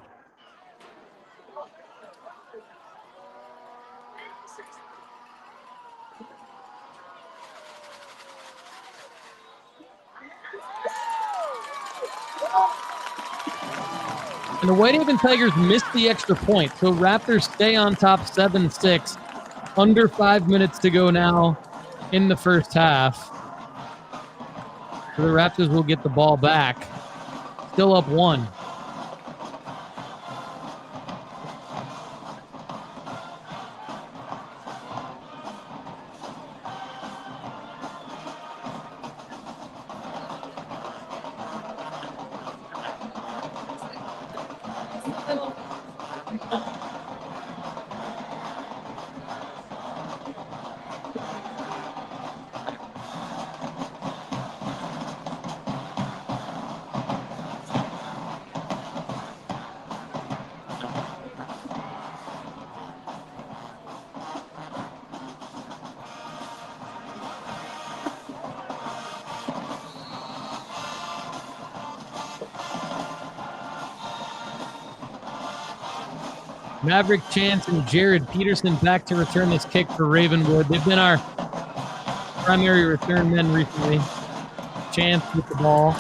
And the Whitehaven Tigers missed the extra point. So Raptors stay on top 7-6. Under 5 minutes to go now in the first half. So the Raptors will get the ball back. Still up 1. Maverick Chance and Jared Peterson back to return this kick for Ravenwood. They've been our primary return men recently. Chance with the ball.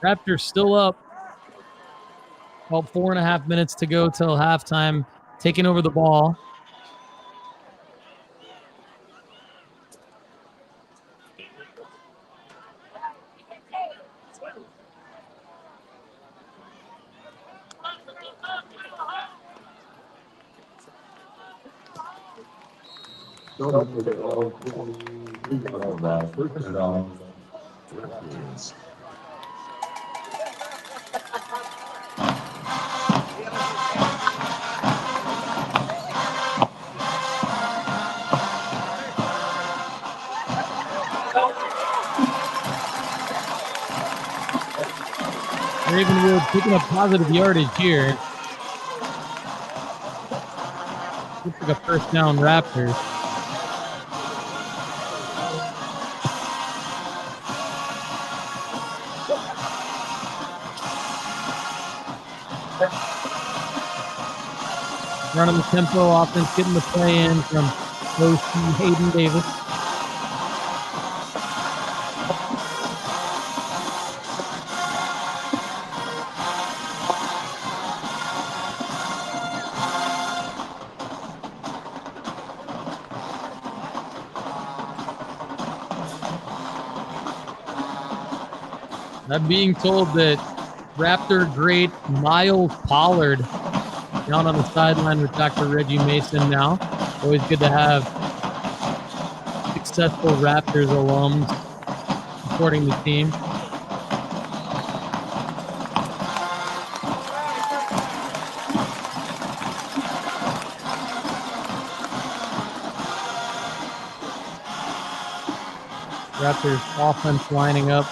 Raptors still up. About 4.5 minutes to go till halftime. Taking over the ball. Ravenwood picking up positive yardage here. Looks like a first down Raptors. Running the tempo, offense getting the play in from OC Hayden Davis. I'm being told that Raptor great Miles Pollard down on the sideline with Dr. Reggie Mason now. Always good to have successful Raptors alums supporting the team. Raptors offense lining up.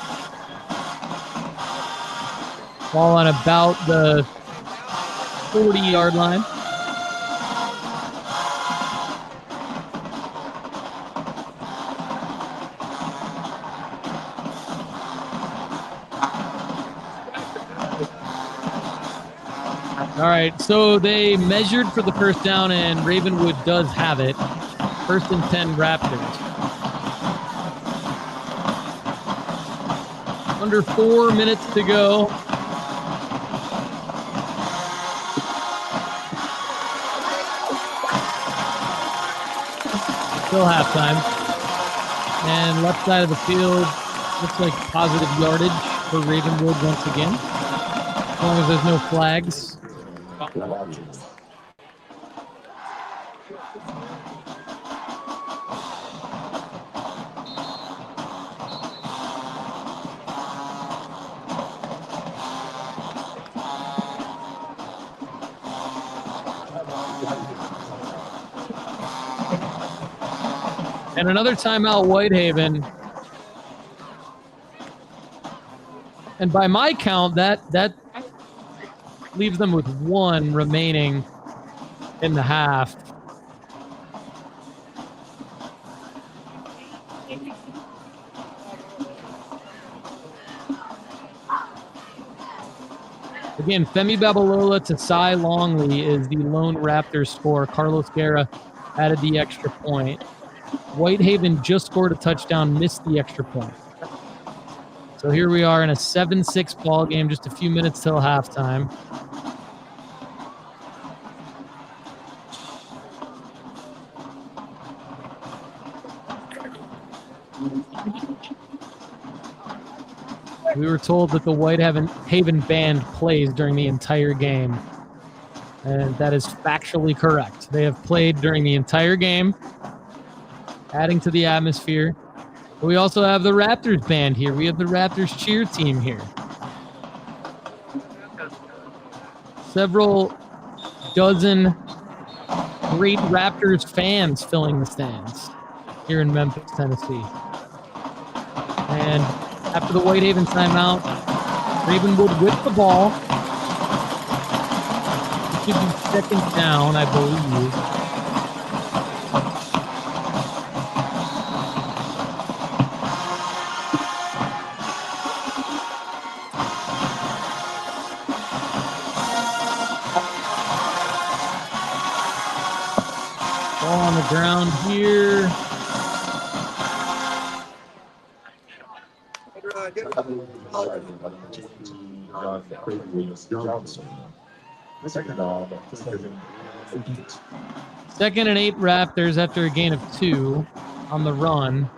Ball on about the 40-yard line. All right, so they measured for the first down, and Ravenwood does have it. 1st and 10 Raptors. Under 4 minutes to go. Still halftime. And left side of the field looks like positive yardage for Ravenwood once again. As long as there's no flags. And another timeout, Whitehaven. And by my count, that leaves them with 1 remaining in the half. Again, Femi Babalola to Cy Longley is the lone Raptors score. Carlos Guerra added the extra point. Whitehaven just scored a touchdown, missed the extra point. So here we are in a 7-6 ball game, just a few minutes till halftime. We were told that the Whitehaven band plays during the entire game. And that is factually correct. They have played during the entire game, adding to the atmosphere. But we also have the Raptors band here. We have the Raptors cheer team here. Several dozen great Raptors fans filling the stands here in Memphis, Tennessee. And after the Whitehaven timeout, Ravenwood with the ball. It should be second down, I believe. Ball on the ground here. Second and 8 Raptors after a gain of 2 on the run.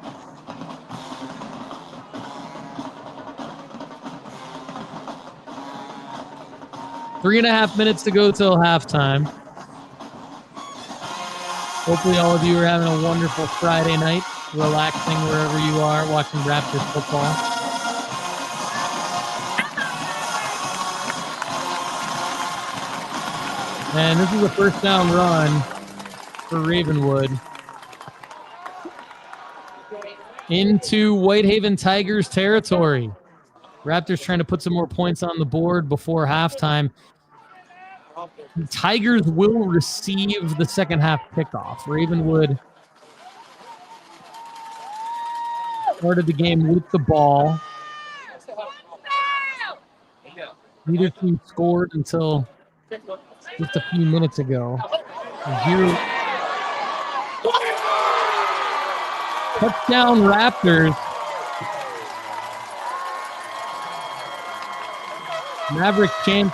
Three and a half minutes to go till halftime. Hopefully all of you are having a wonderful Friday night, relaxing wherever you are, watching Raptors football. And this is a first down run for Ravenwood into Whitehaven Tigers territory. Raptors trying to put some more points on the board before halftime. The Tigers will receive the second half kickoff. Ravenwood started the game with the ball. Neither team scored until just a few minutes ago. Here, touchdown Raptors. Maverick chance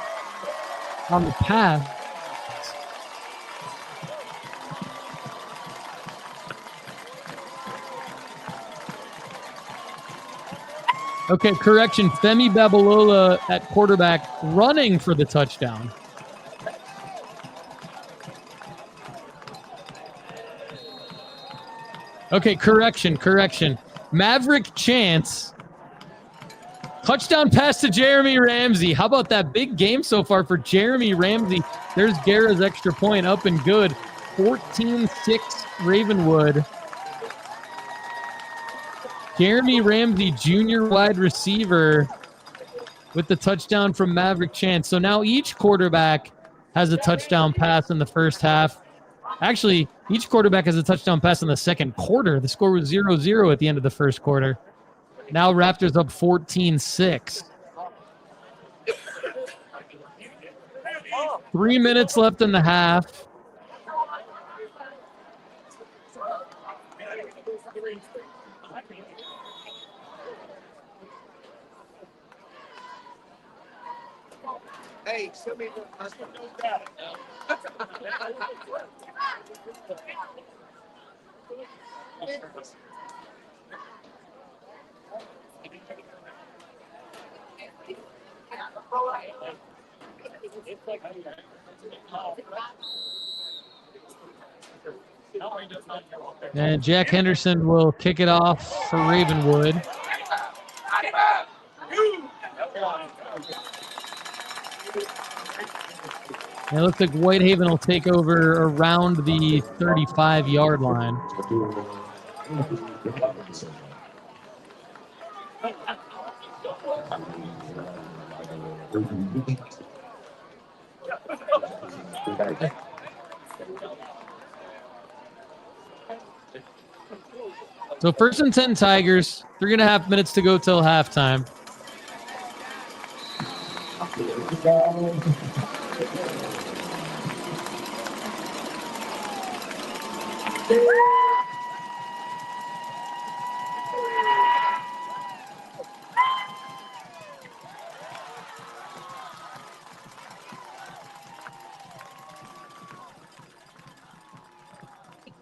on the pass. Okay, correction. Femi Babalola at quarterback running for the touchdown. Okay, correction. Maverick chance. Touchdown pass to Jeremy Ramsey. How about that big game so far for Jeremy Ramsey? There's Guerra's extra point up and good. 14-6 Ravenwood. Jeremy Ramsey, junior wide receiver, with the touchdown from Maverick Chance. So now each quarterback has a touchdown pass in the first half. Actually, each quarterback has a touchdown pass in the second quarter. The score was 0-0 at the end of the first quarter. Now Raptors up 14-6. 3 minutes left in the half. Hey, send me the And Jack Henderson will kick it off for Ravenwood. And it looks like Whitehaven will take over around the 35-yard line. So 1st and 10 Tigers, 3.5 minutes to go till halftime.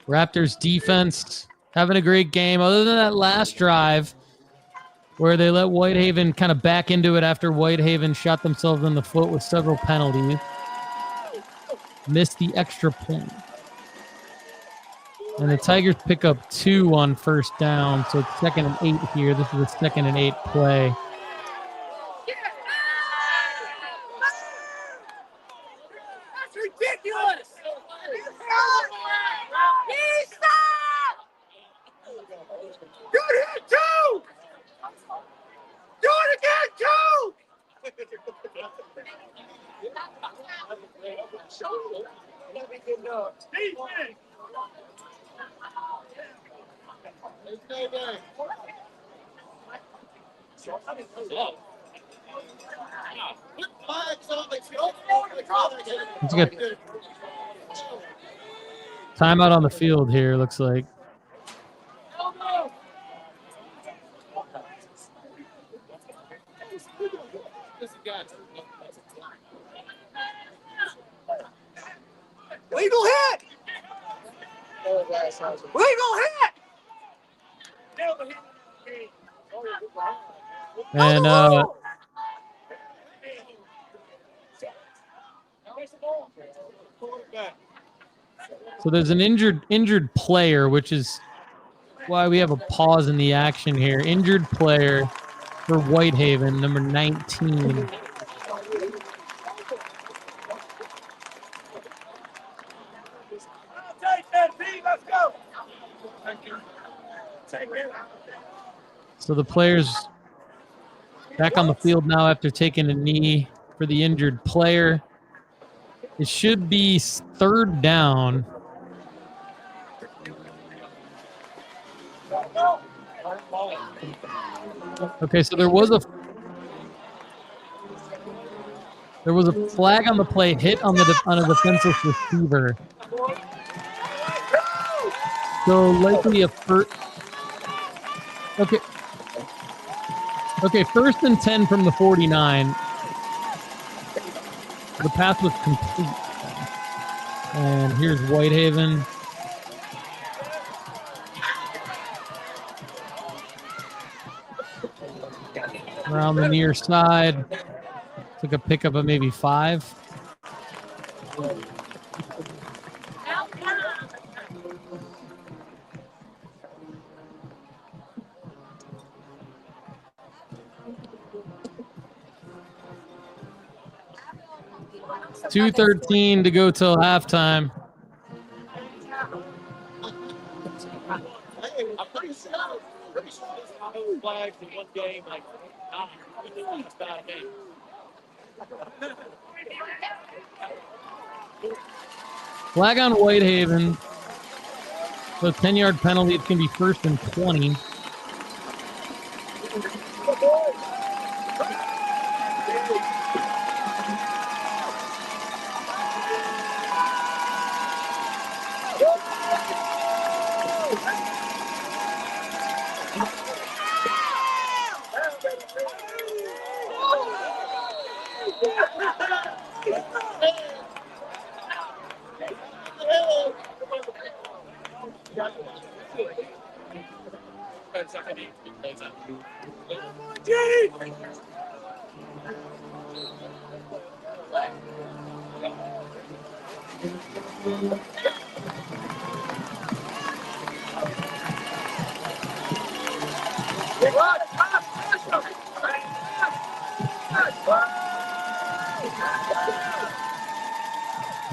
Raptors defense having a great game. Other than that last drive where they let Whitehaven kind of back into it after Whitehaven shot themselves in the foot with several penalties. Missed the extra point. And the Tigers pick up 2 on 1st down, so it's 2nd and 8 here. This is a 2nd and 8 play. That's ridiculous. Do it again, too. Do it again, too. Let's get timeout on the field here, looks like. Legal hit. Legal hit. And so there's an injured player, which is why we have a pause in the action here. Injured player for Whitehaven, number 19. Let's go. So the player's back on the field now after taking a knee for the injured player. It should be 3rd down. Okay, so there was a flag on the play, hit on a defenseless receiver. So likely a first. Okay. Okay, 1st and 10 from the 49. The pass was complete. And here's Whitehaven. Around the near side. Took a pickup of maybe 5. $2:13 to go till halftime. I'm pretty sure this flags in one game, like, it's a bad game. Flag on Whitehaven. So 10-yard penalty. It's going to be 1st and 20.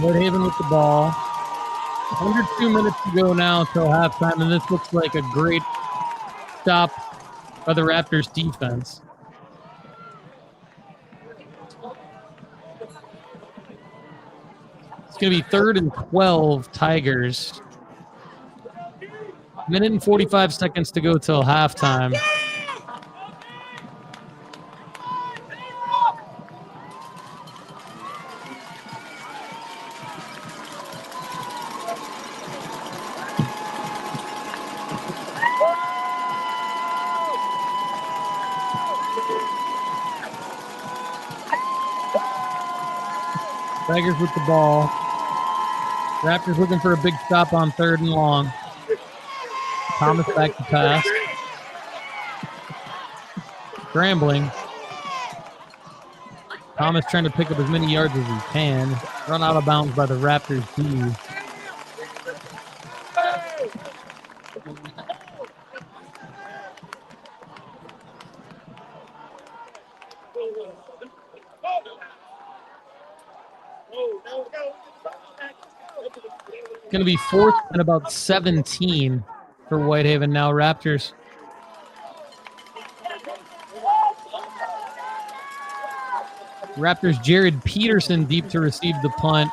Whitehaven with the ball. Under 2 minutes to go now till halftime, and this looks like a great stop by the Raptors defense. It's going to be 3rd and 12 Tigers. Minute and 45 seconds to go till halftime. Tigers with the ball. Raptors looking for a big stop on 3rd and long. Thomas back to pass. Scrambling. Thomas trying to pick up as many yards as he can. Run out of bounds by the Raptors D. Going to be 4th and about 17 for Whitehaven now. Raptors. Raptors Jared Peterson deep to receive the punt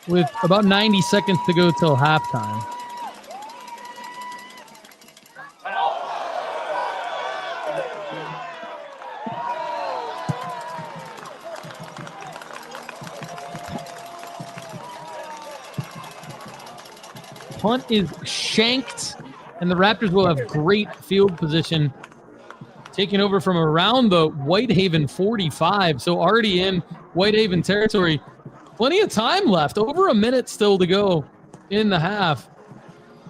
with about 90 seconds to go till halftime. Punt is shanked, and the Raptors will have great field position, taking over from around the Whitehaven 45. So already in Whitehaven territory. Plenty of time left. Over a minute still to go in the half.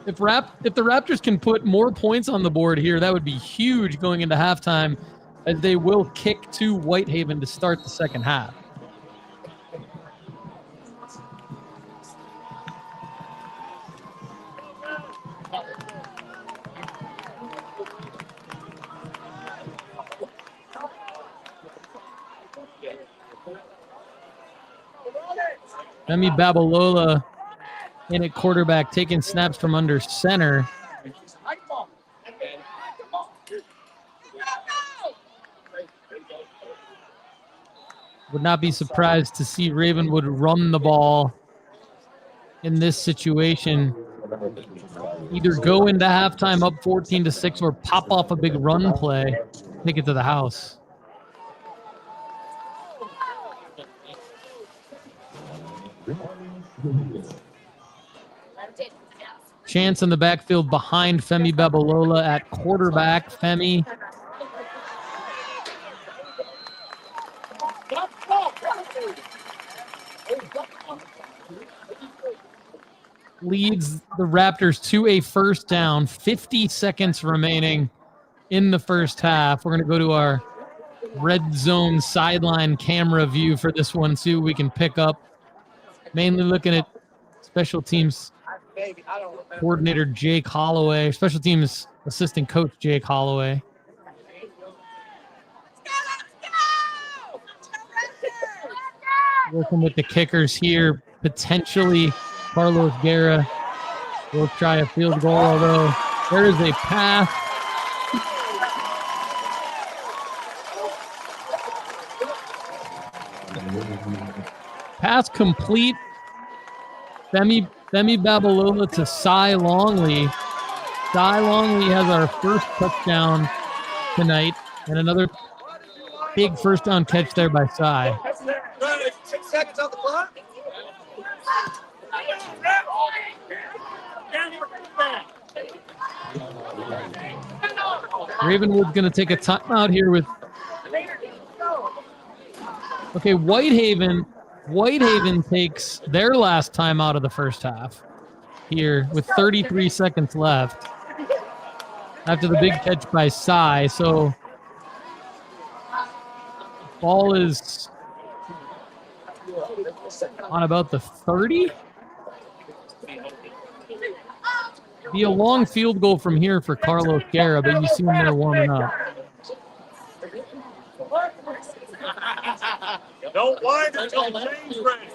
If the Raptors can put more points on the board here, that would be huge going into halftime, as they will kick to Whitehaven to start the second half. Femi Babalola in at quarterback, taking snaps from under center. Would not be surprised to see Ravenwood run the ball in this situation. Either go into halftime up 14-6 or pop off a big run play, take it to the house. Chance in the backfield behind Femi Babalola at quarterback. Femi leads the Raptors to a first down. 50 seconds remaining in the first half. We're going to go to our red zone sideline camera view for this one, see what we can pick up. Mainly looking at special teams coordinator Jake Holloway, special teams assistant coach Jake Holloway. Working with the kickers here. Potentially Carlos Guerra will try a field goal, although there is a pass. Pass complete. Femi Babalola to Cy Longley. Cy Longley has our first touchdown tonight, and another big first down catch there by Cy. 6 seconds on the clock. Ravenwood's going to take a timeout here with... Okay, Whitehaven takes their last time out of the first half here with 33 seconds left after the big catch by Cy. So ball is on about the 30. Be a long field goal from here for Carlos Guerra, but you see him there warming up. Don't wind until the chain's ready.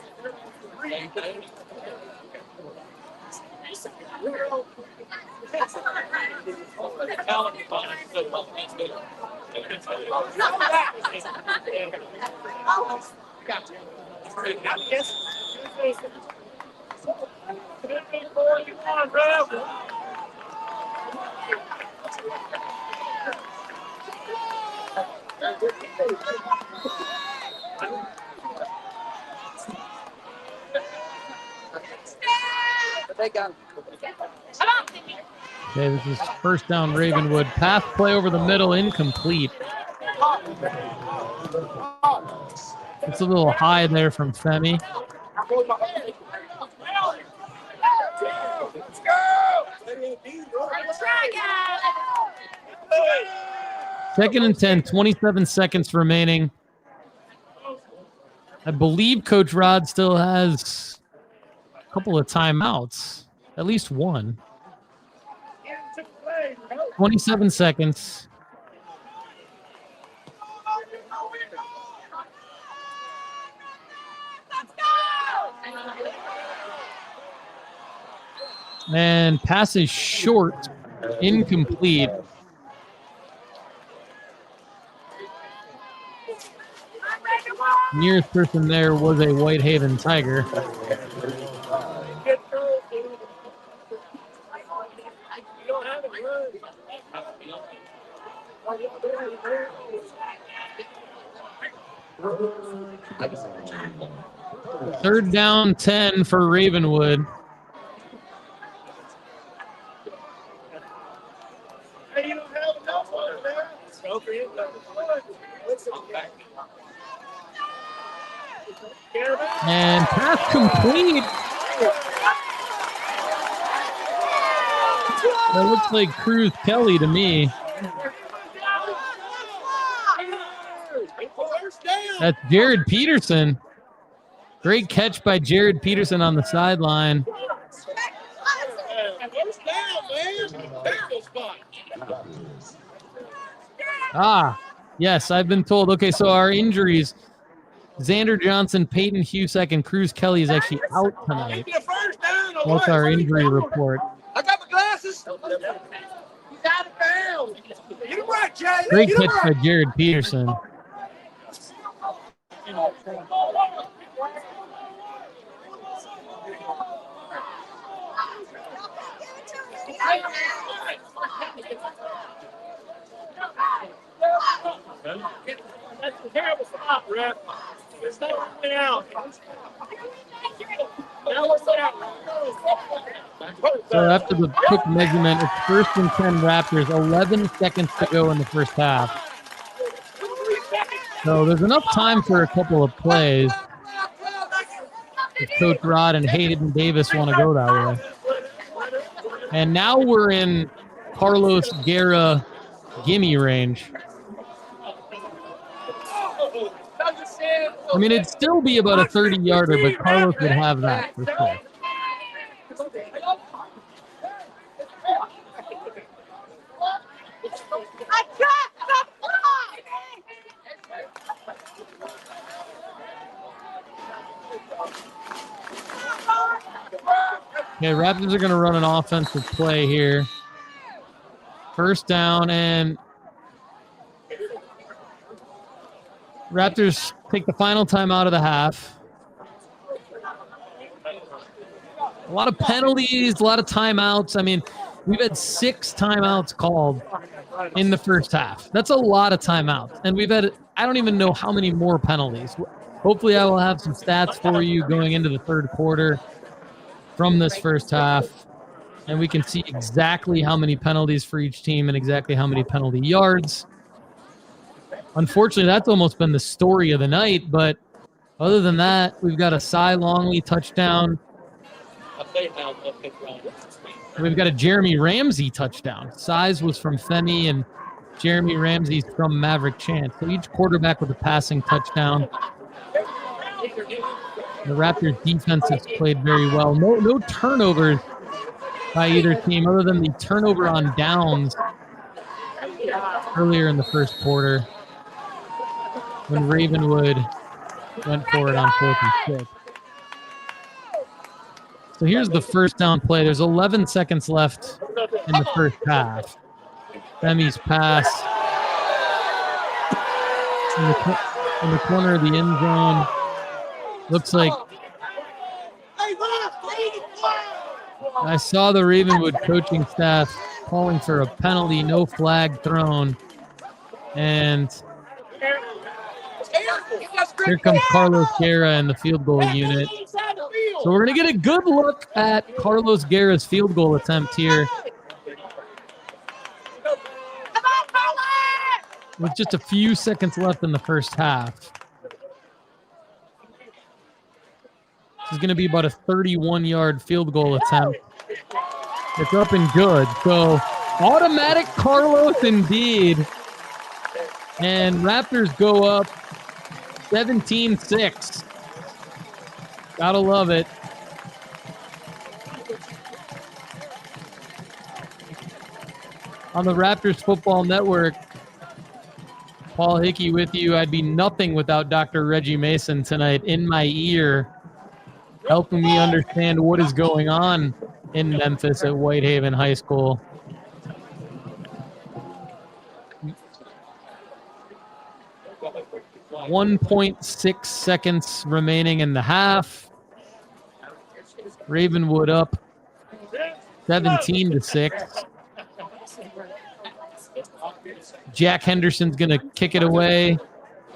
Okay, this is first down Ravenwood. Pass play over the middle, incomplete. It's a little high there from Femi. Second and 10, 27 seconds remaining. I believe Coach Rod still has a couple of timeouts, at least one. 27 seconds. And pass is short, incomplete. Nearest person there was a Whitehaven Tiger. Third down 10 for Ravenwood. And pass complete. That looks like Cruz Kelly to me. That's Jared Peterson. Great catch by Jared Peterson on the sideline. Yes, I've been told. Okay, so our injuries, Xander Johnson, Peyton Husek, and Cruz Kelly is actually out tonight. That's our injury report. I got my glasses. Great catch by Jared Peterson. That's a terrible stop, ref. It's not coming out. Now let's let out. So after the quick measurement, it's first and 10 Raptors, 11 seconds to go in the first half. So there's enough time for a couple of plays if Coach Rod and Hayden Davis want to go that way. And now we're in Carlos Guerra gimme range. I mean, it'd still be about a 30-yarder, but Carlos would have that for sure. Okay, Raptors are going to run an offensive play here. First down, and Raptors take the final time out of the half. A lot of penalties, a lot of timeouts. I mean, we've had 6 timeouts called in the first half. That's a lot of timeouts. And we've had, I don't even know how many more penalties. Hopefully I will have some stats for you going into the third quarter from this first half. And we can see exactly how many penalties for each team and exactly how many penalty yards. Unfortunately, that's almost been the story of the night. But other than that, we've got a Cy Longley touchdown. We've got a Jeremy Ramsey touchdown. Cy's was from Femi and Jeremy Ramsey's from Maverick Chance. So each quarterback with a passing touchdown. The Raptors defense has played very well. No turnovers by either team other than the turnover on downs earlier in the first quarter when Ravenwood went for it on 4th and 6. So here's the first down play. There's 11 seconds left in the first half. Femi's pass in the corner of the end zone. Looks like I saw the Ravenwood coaching staff calling for a penalty, no flag thrown. And here comes Carlos Guerra in the field goal unit. So we're going to get a good look at Carlos Guerra's field goal attempt here. With just a few seconds left in the first half. This is going to be about a 31-yard field goal attempt. It's up and good. So automatic Carlos indeed. And Raptors go up 17-6. Gotta love it. On the Raptors Football Network, Paul Hickey with you. I'd be nothing without Dr. Reggie Mason tonight in my ear, helping me understand what is going on in Memphis at Whitehaven High School. .6 seconds remaining in the half. Ravenwood up 17-6. Jack Henderson's going to kick it away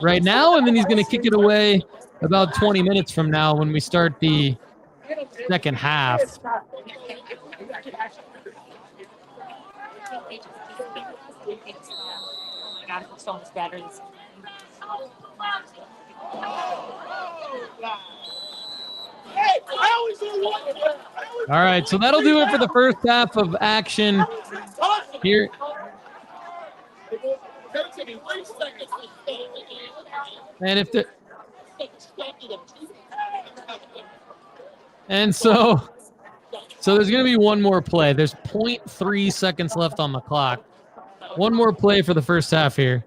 right now, and then he's going to kick it away about 20 minutes from now when we start the second half. All right, so that'll do it for the first half of action here. And if the so there's going to be one more play. There's 0.3 seconds left on the clock. One more play for the first half here.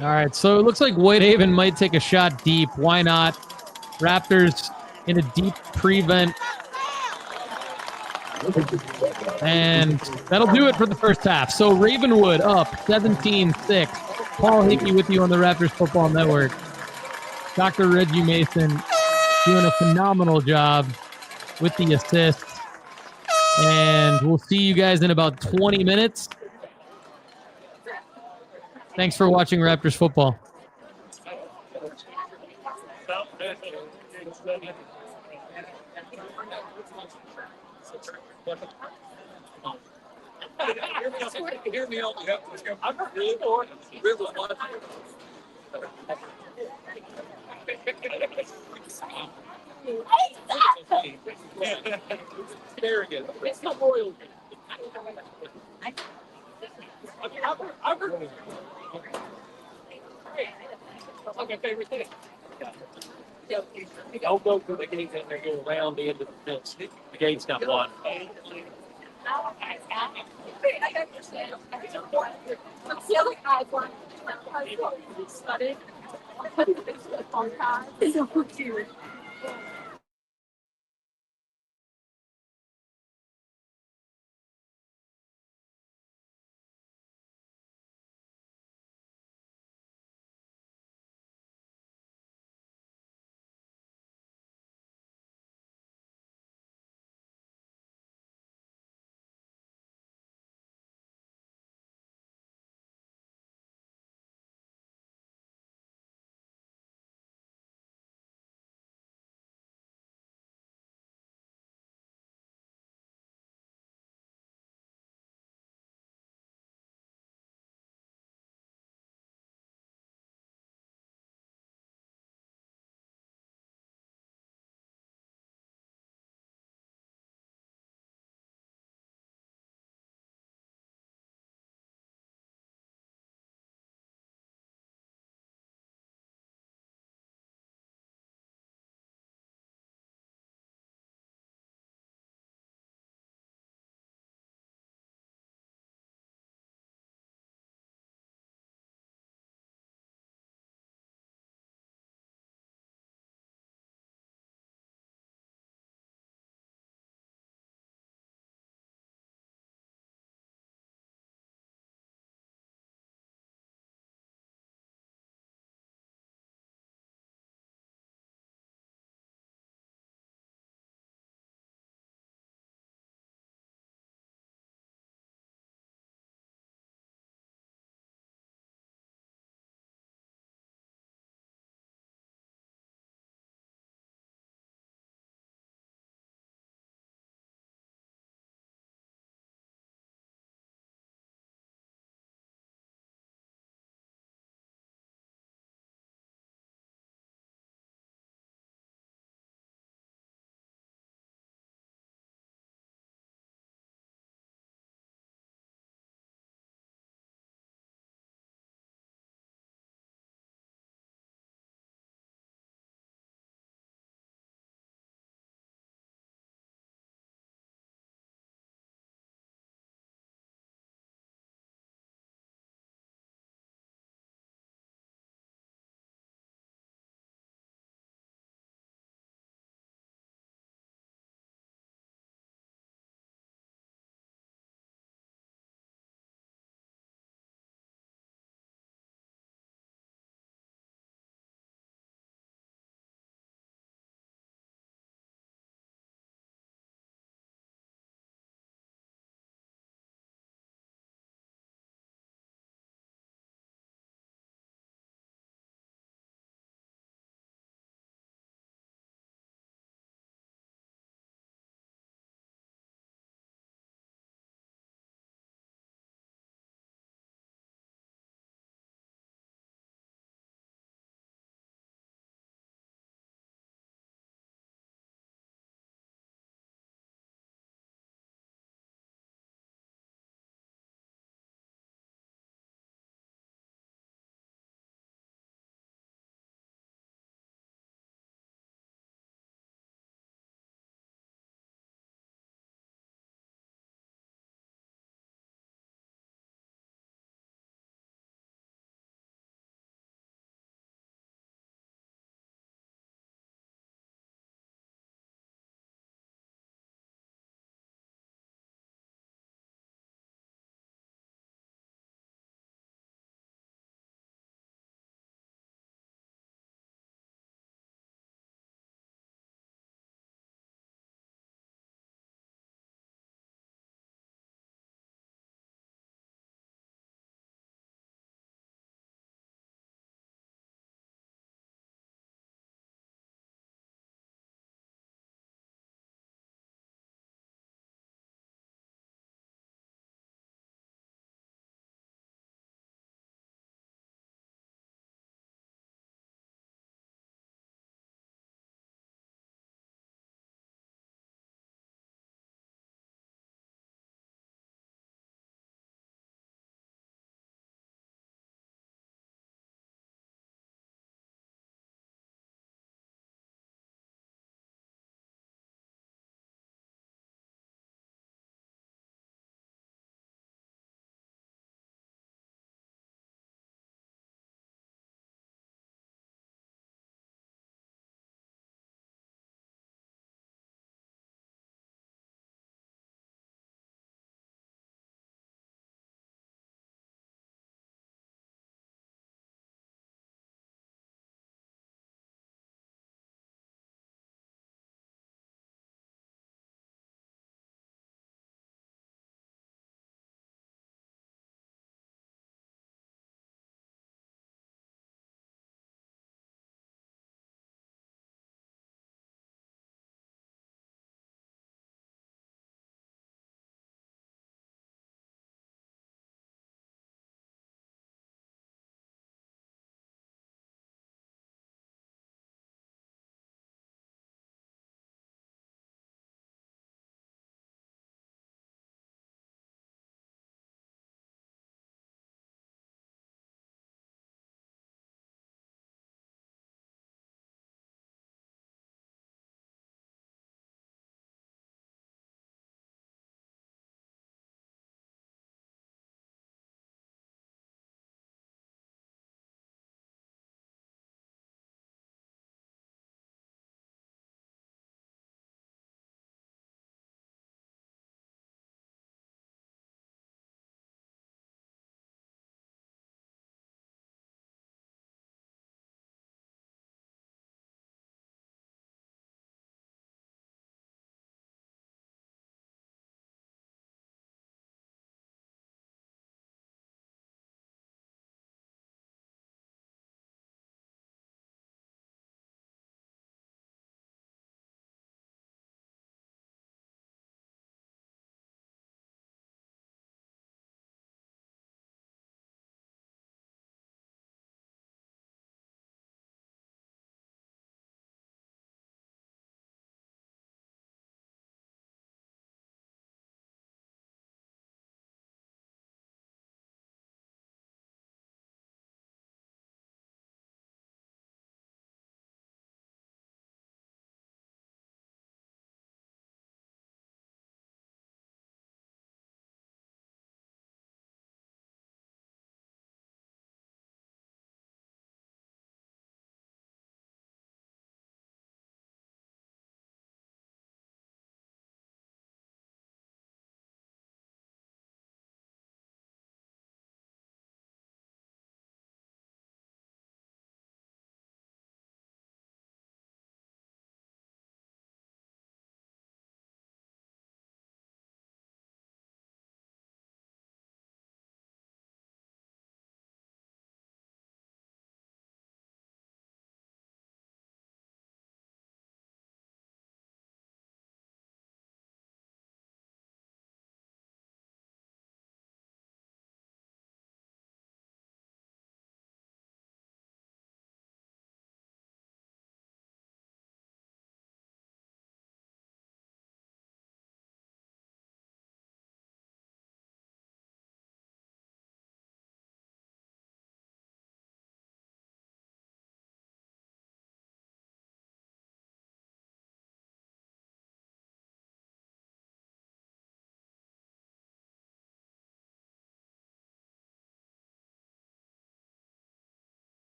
All right, so it looks like Whitehaven might take a shot deep. Why not? Raptors in a deep prevent. And that'll do it for the first half. So Ravenwood up 17-6. Paul Hickey with you on the Raptors Football Network. Dr. Reggie Mason doing a phenomenal job with the assist. And we'll see you guys in about 20 minutes. Thanks for watching Raptors football. Hear me out. I'm really bored. Really arrogant. It's not loyal. I've heard. Like my favorite thing. Don't go through the gate and they go around the end of the fence. The gate's got one.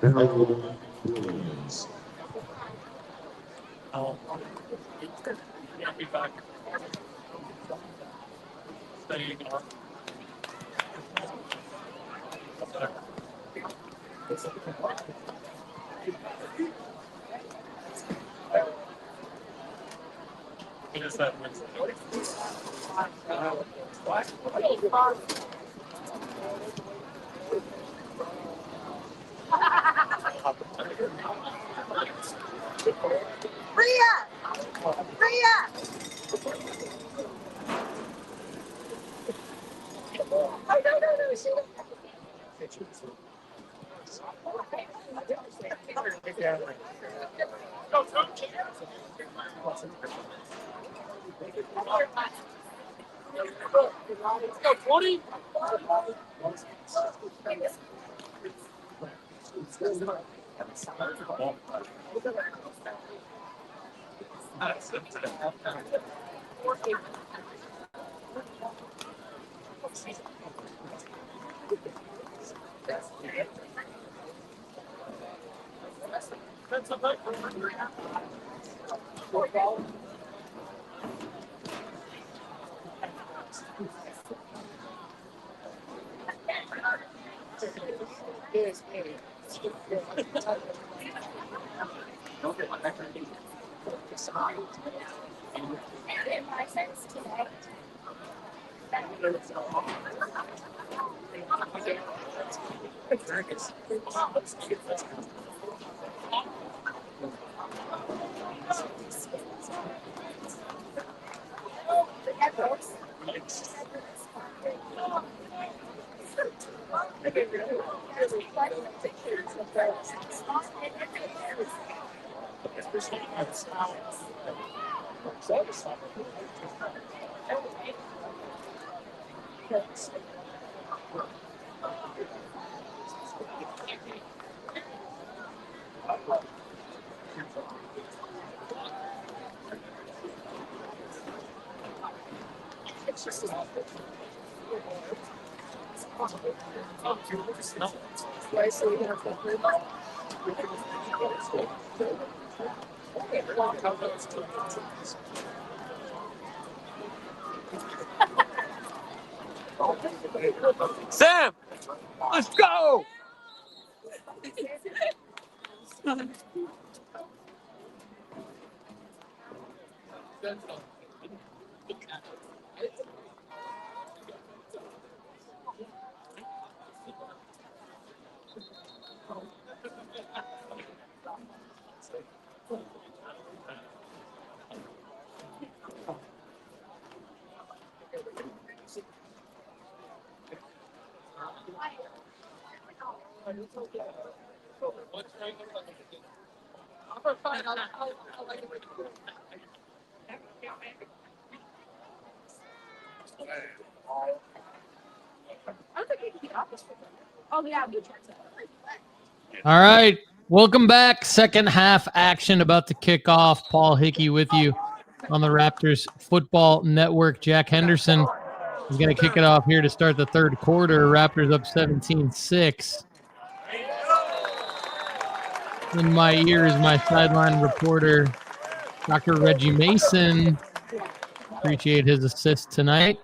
Williams. Yeah, be back. Staying on. What is that? Sam, let's go. All right. Welcome back. Second half action about to kick off. Paul Hickey with you on the Raptors Football Network. Jack Henderson is going to kick it off here to start the third quarter. Raptors up 17-6. In my ear is my sideline reporter, Dr. Reggie Mason. Appreciate his assist tonight.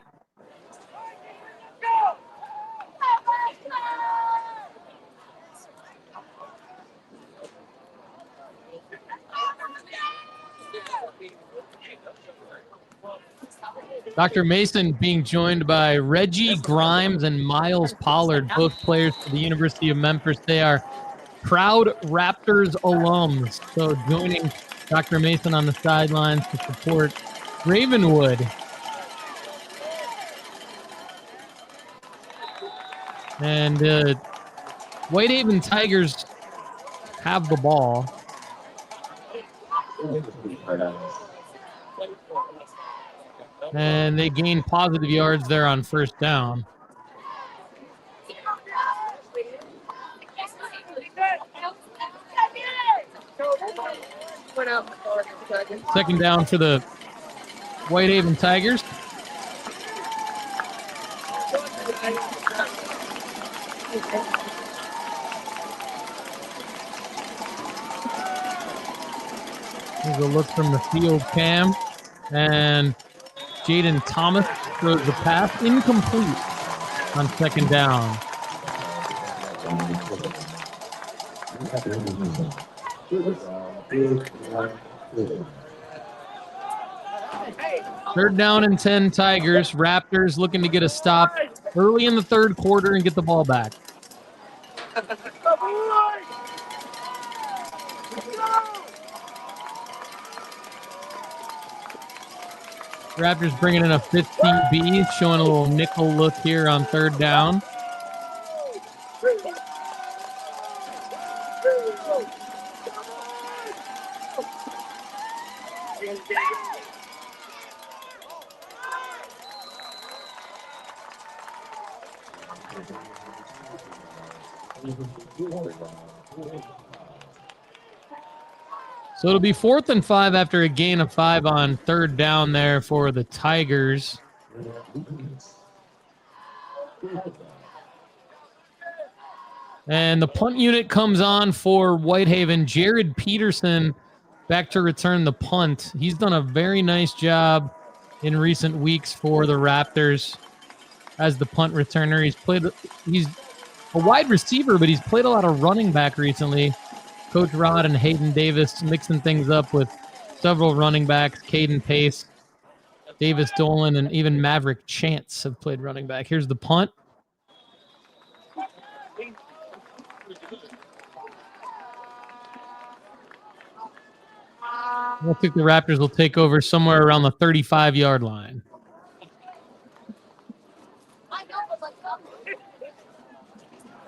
Dr. Mason being joined by Reggie Grimes and Miles Pollard, both players for the University of Memphis. They are proud Raptors alums. So joining Dr. Mason on the sidelines to support Ravenwood. And Whitehaven Tigers have the ball. And they gain positive yards there on first down. Second down for the Whitehaven Tigers. There's a look from the field cam. And Jaden Thomas throws the pass incomplete on second down. Third down and 10 Tigers. Raptors looking to get a stop early in the third quarter and get the ball back. Raptors bringing in a 15B, showing a little nickel look here on third down. So it'll be 4th and 5 after a gain of 5 on third down there for the Tigers. And the punt unit comes on for Whitehaven. Jared Peterson back to return the punt. He's done a very nice job in recent weeks for the Raptors as the punt returner. He's a wide receiver, but he's played a lot of running back recently. Coach Rod and Hayden Davis mixing things up with several running backs. Caden Pace, Davis Dolan, and even Maverick Chance have played running back. Here's the punt. I think the Raptors will take over somewhere around the 35-yard line.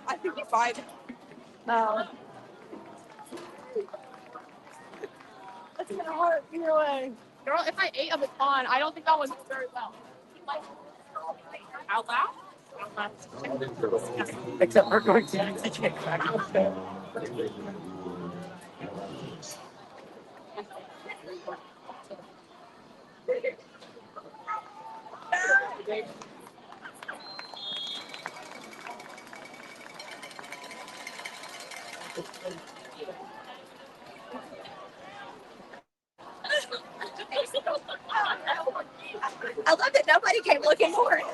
I think you're fine. No. That's gonna hurt either way. Girl, if I ate a baton, I don't think that was very well. Out loud? Except we're going to use the chick back. I love that nobody came looking for it.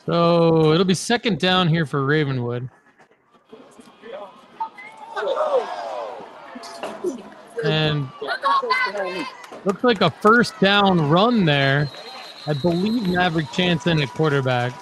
So it'll be second down here for Ravenwood. And looks like a first down run there. I believe Maverick Chance in at quarterback.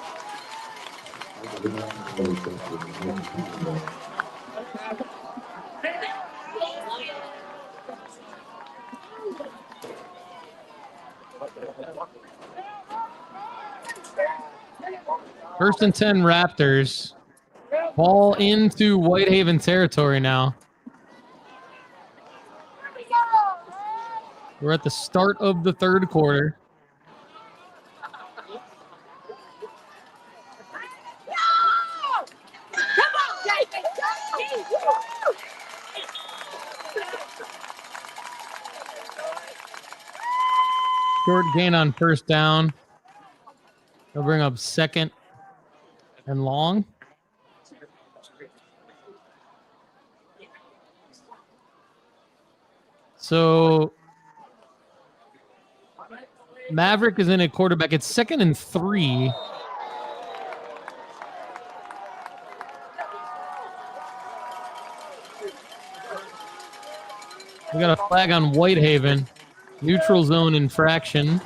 First and 10 Raptors. Ball into Whitehaven territory now. We're at the start of the third quarter. Short gain on first down. They'll bring up second and long. So Maverick is in at quarterback. It's 2nd and 3. We got a flag on Whitehaven. Neutral zone infraction.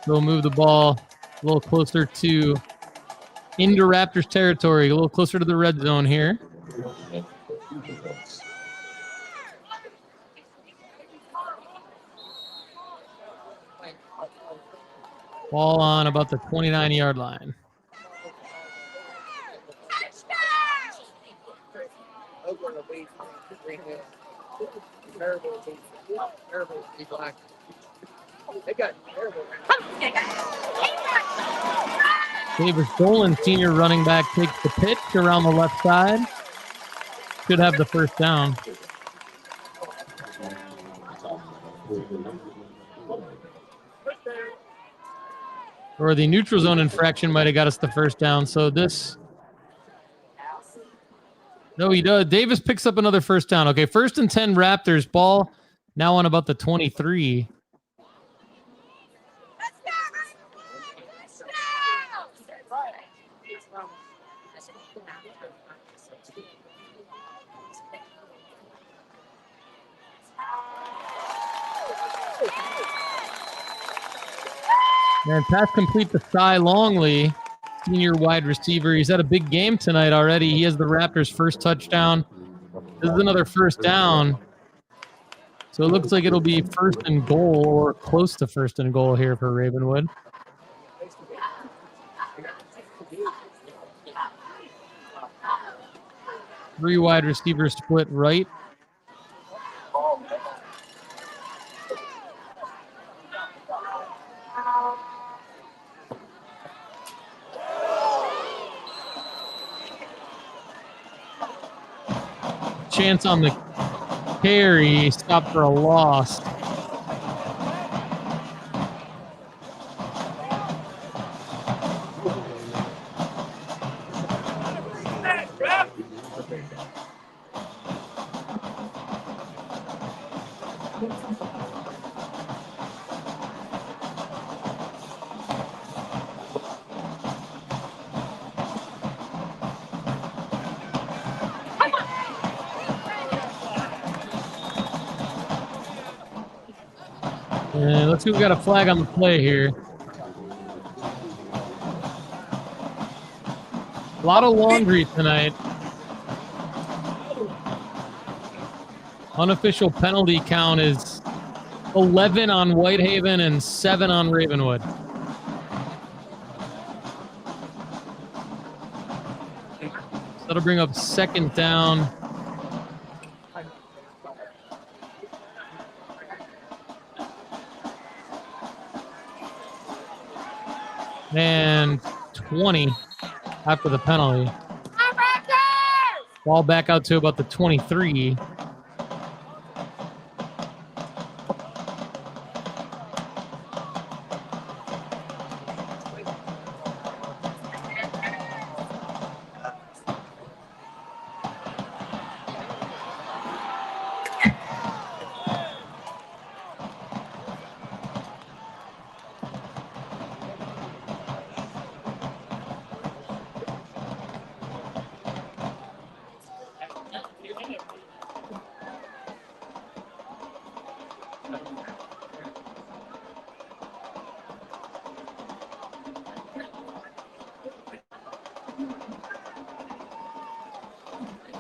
They'll move the ball a little closer into Raptors territory, a little closer to the red zone here. Ball on about the 29-yard line. Davis Dolan, senior running back, takes the pitch around the left side. Should have the first down. or the neutral zone infraction might have got us the first down. So this, no, he does. Davis picks up another first down. Okay, 1st and 10 Raptors, ball now on about the 23. And pass complete to Cy Longley, senior wide receiver. He's had a big game tonight already. He has the Raptors' first touchdown. This is another first down. So it looks like it'll be 1st and goal or close to 1st and goal here for Ravenwood. Three wide receivers split right. Chance on the carry, stopped for a loss. And let's see, we got a flag on the play here. A lot of laundry tonight. Unofficial penalty count is 11 on Whitehaven and 7 on Ravenwood. So that'll bring up 2nd down. And 20 after the penalty. Ball back out to about the 23.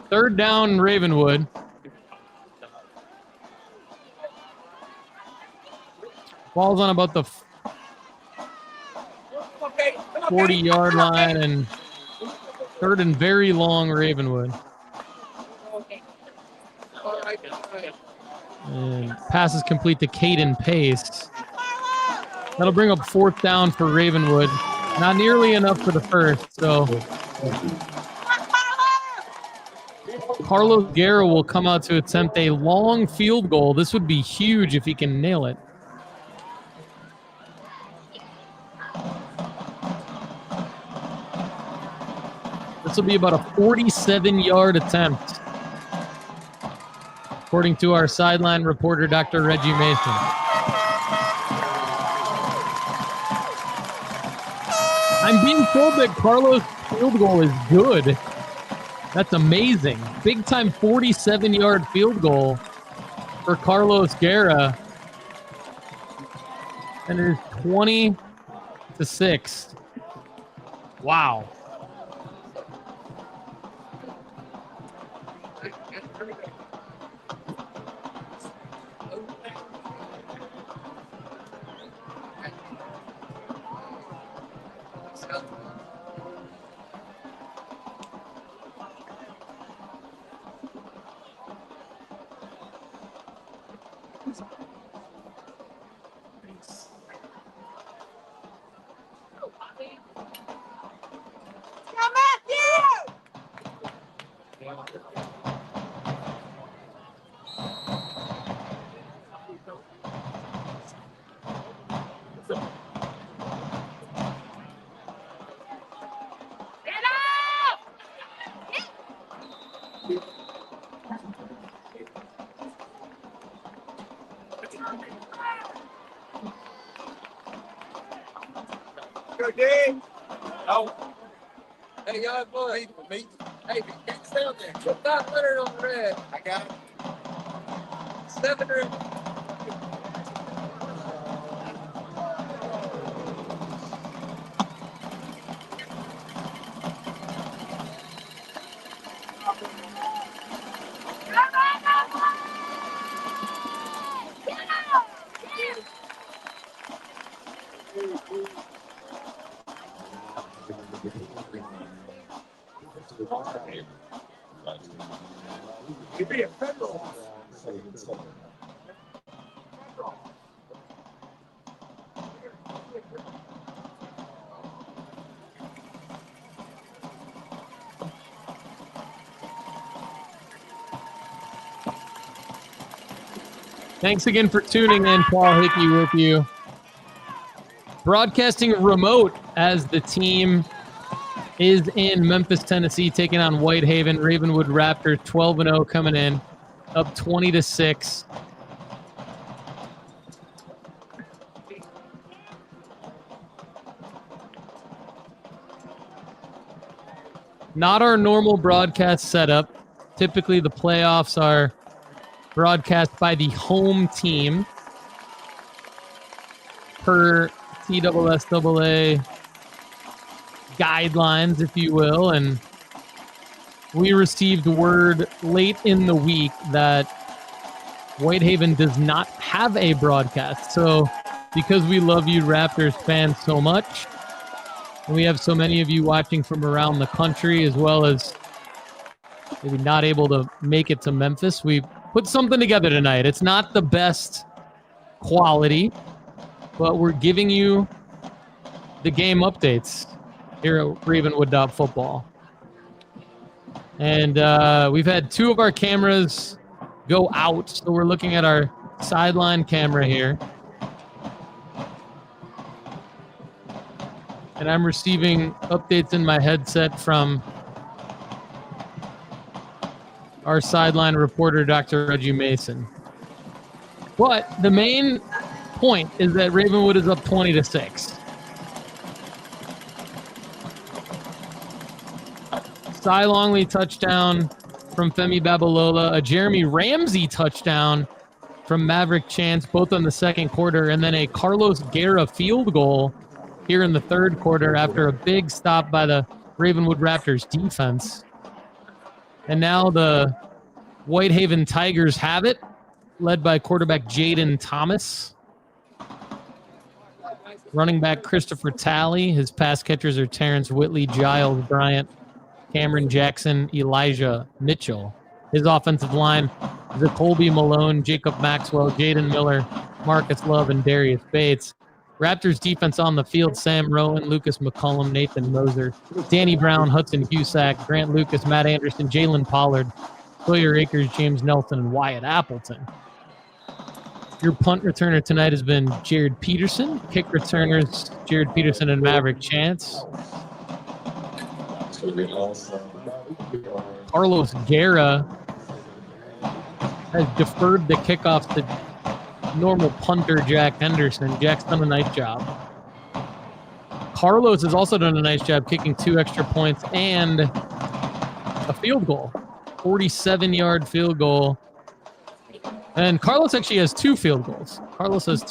Third down, Ravenwood. Ball's on about the 40-yard line and 3rd and very long, Ravenwood. And passes complete to Caden Pace. That'll bring up 4th down for Ravenwood. Not nearly enough for the first, so Carlos Guerra will come out to attempt a long field goal. This would be huge if he can nail it. This will be about a 47-yard attempt, according to our sideline reporter, Dr. Reggie Mason. I'm being told that Carlos' field goal is good. That's amazing. Big time 47-yard field goal for Carlos Guerra. And it is 20-6. Wow. Go, Dave. Oh. Hey, y'all, boy. Me. Hey, can't stay on there. Put that letter on the red. I got it. 7 You'd be a federal. Thanks again for tuning in. Paul Hickey with you. Broadcasting remote as the team is in Memphis, Tennessee, taking on Whitehaven. Ravenwood Raptors 12-0 coming in, up 20-6. Not our normal broadcast setup. Typically, the playoffs are broadcast by the home team per TSSAA guidelines, if you will. And we received word late in the week that Whitehaven does not have a broadcast. So because we love you Raptors fans so much, and we have so many of you watching from around the country, as well as maybe not able to make it to Memphis, we put something together tonight. It's not the best quality, but we're giving you the game updates here at Ravenwood Football. And we've had 2 of our cameras go out, so we're looking at our sideline camera here. And I'm receiving updates in my headset from our sideline reporter, Dr. Reggie Mason. But the main point is that Ravenwood is up 20-6. Cy Longley touchdown from Femi Babalola, a Jeremy Ramsey touchdown from Maverick Chance, both in the second quarter, and then a Carlos Guerra field goal here in the third quarter after a big stop by the Ravenwood Raptors defense. And now the Whitehaven Tigers have it, led by quarterback Jaden Thomas. Running back Christopher Talley. His pass catchers are Terrence Whitley, Giles Bryant, Cameron Jackson, Elijah Mitchell. His offensive line is Colby Malone, Jacob Maxwell, Jaden Miller, Marcus Love, and Darius Bates. Raptors defense on the field: Sam Rowan, Lucas McCullum, Nathan Moser, Danny Brown, Hudson Husak, Grant Lucas, Matt Anderson, Jalen Pollard, Sawyer Akers, James Nelson, and Wyatt Appleton. Your punt returner tonight has been Jared Peterson. Kick returners, Jared Peterson and Maverick Chance. Carlos Guerra has deferred the kickoffs to normal punter Jack Henderson. Jack's done a nice job. Carlos has also done a nice job kicking 2 extra points and a field goal. 47-yard field goal. And Carlos actually has 2 field goals. He has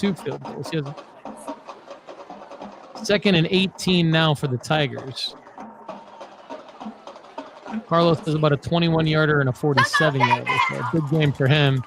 2nd and 18 now for the Tigers. Carlos does about a 21-yarder and a 47-yarder. So a big game for him.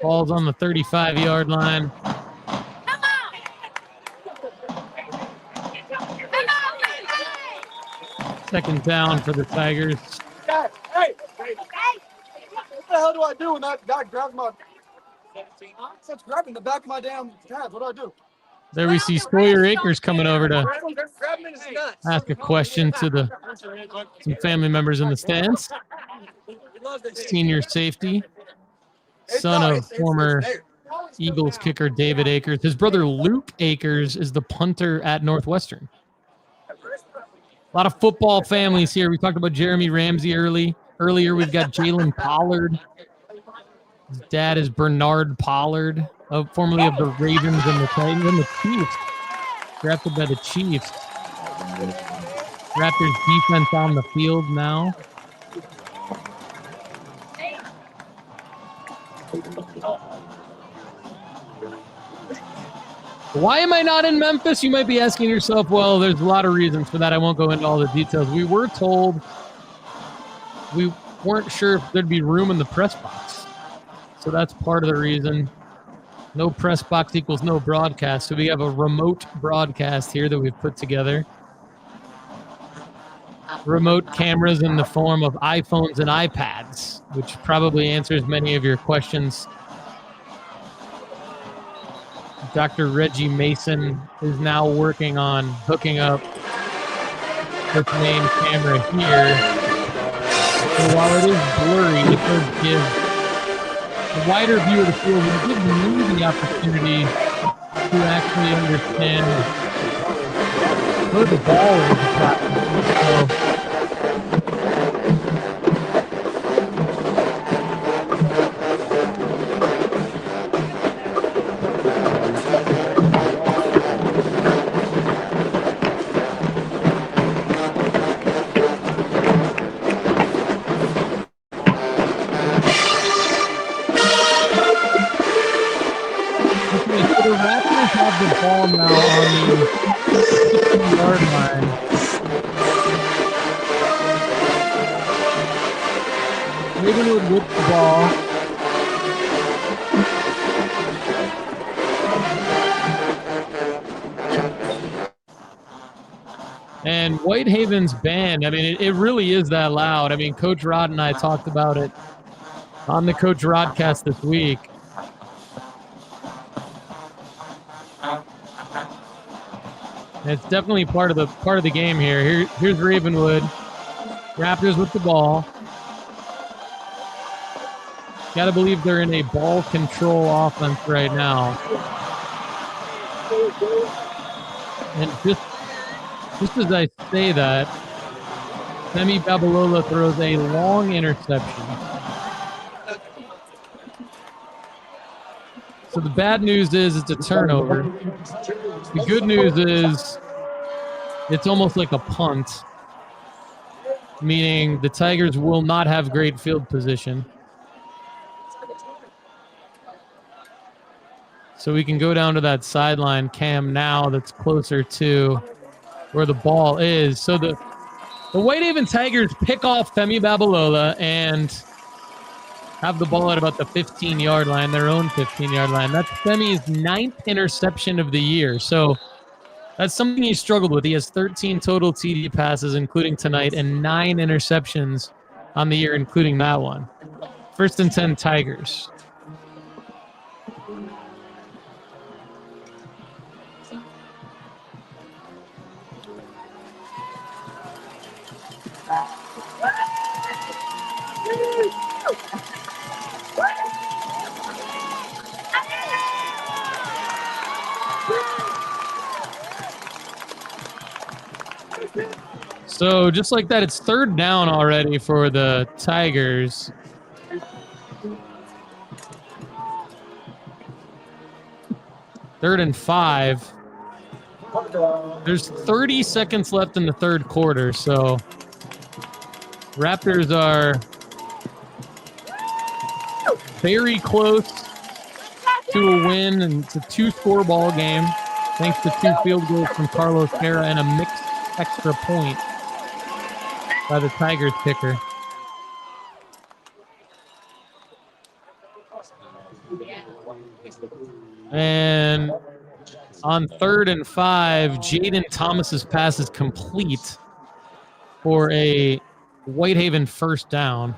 Ball's on the 35-yard line. Second down for the Tigers. Hey, what the hell do I do when that guy grabs my... It's grabbing the back of my damn pants. What do I do? There we see Sawyer Akers coming over to Grabbing his nuts. ask a question to some family members in the stands. Senior safety, son of former Eagles kicker David Akers. His brother Luke Akers is the punter at Northwestern. A lot of football families here. We talked about Jeremy Ramsey earlier. We've got Jalen Pollard. His dad is Bernard Pollard, formerly of the Ravens and the Titans and the Chiefs. Drafted by the Chiefs. Raptors defense on the field now. Why am I not in Memphis? You might be asking yourself, well, there's a lot of reasons for that. I won't go into all the details. We were told we weren't sure if there'd be room in the press box. So that's part of the reason. No press box equals no broadcast. So we have a remote broadcast here that we've put together. Remote cameras in the form of iPhones and iPads, which probably answers many of your questions. Dr. Reggie Mason is now working on hooking up this main camera here. So while it is blurry, it does give a wider view of the field and give me the opportunity to actually understand where the ball is. Have the ball now on the 15-yard line. Ravenwood with the ball. And Whitehaven's band, I mean, it really is that loud. I mean, Coach Rod and I talked about it on the Coach Rodcast this week. It's definitely part of the game here. Here's Ravenwood. Raptors with the ball. Got to believe they're in a ball control offense right now. And just as I say that, Femi Babalola throws a long interception. So the bad news is it's a turnover. The good news is it's almost like a punt, meaning the Tigers will not have great field position. So we can go down to that sideline cam now that's closer to where the ball is. So the Whitehaven Tigers pick off Femi Babalola and have the ball at about the 15-yard line, their own 15-yard line. That's Femi's 9th interception of the year. So that's something he struggled with. He has 13 total TD passes, including tonight, and 9 interceptions on the year, including that one. 1st and 10 Tigers. So just like that, it's 3rd down already for the Tigers. Third and 5. There's 30 seconds left in the 3rd quarter, so Raptors are very close to a win, and it's a 2-score ball game thanks to 2 field goals from Carlos Guerra and a mixed extra point by the Tigers kicker. And on 3rd and 5, Jaden Thomas's pass is complete. for a Whitehaven first down.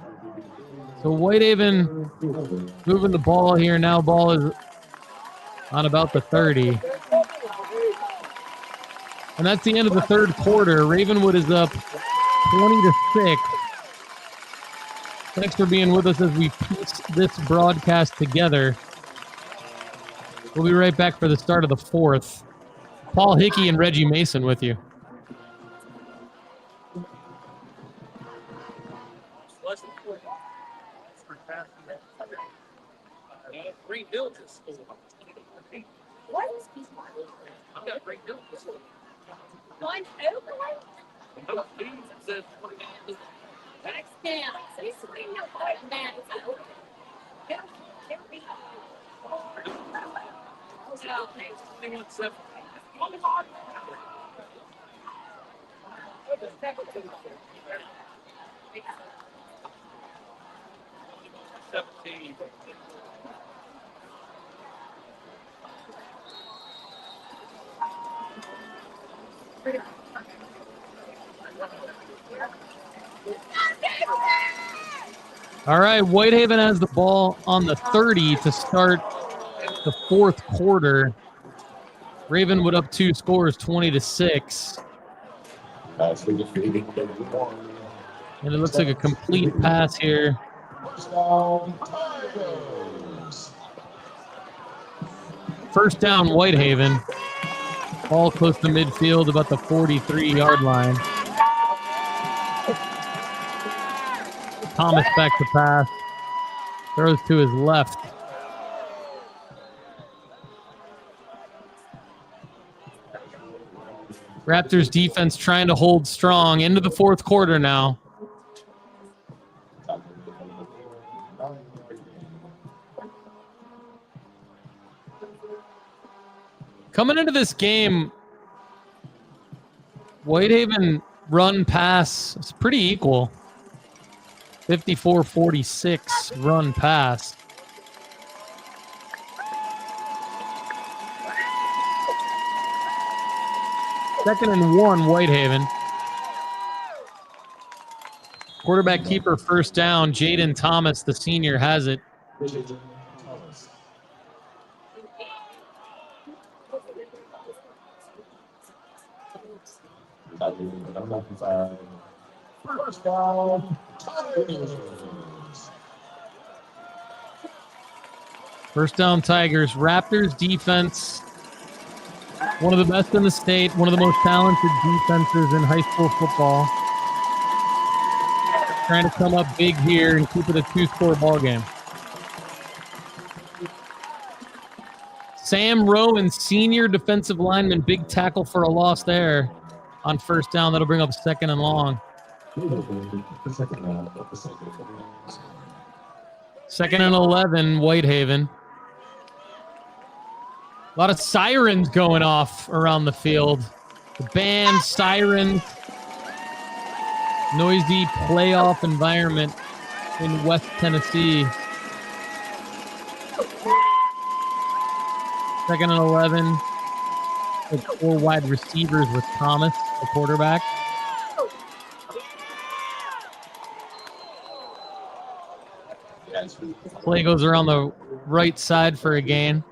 So Whitehaven moving the ball here. Now ball is on about the 30. And that's the end of the third quarter. Ravenwood is up 20-6. Thanks for being with us as we piece this broadcast together. We'll be right back for the start of the fourth. Paul Hickey and Reggie Mason with you. All right, Whitehaven has the ball on the 30 to start the fourth quarter. Ravenwood up 2 scores, 20-6. And it looks like a complete pass here. First down, Whitehaven. Ball close to midfield, about the 43-yard line. Thomas back to pass. Throws to his left. Raptors defense trying to hold strong into the fourth quarter now. Coming into this game, Whitehaven run pass is pretty equal. 54-46 run pass. Second and 1, Whitehaven. Quarterback keeper first down. Jaden Thomas, the senior, has it. First down, Tigers. First down, Tigers. Raptors defense, one of the best in the state, one of the most talented defenses in high school football. Trying to come up big here and keep it a 2-score ball game. Sam Rowan, senior defensive lineman, big tackle for a loss there on first down. That'll bring up second and long. Second and 11, Whitehaven. A lot of sirens going off around the field. The band, sirens, noisy playoff environment in West Tennessee. Second and 11. Like 4 wide receivers with Thomas, the quarterback. Play goes around the right side for a gain.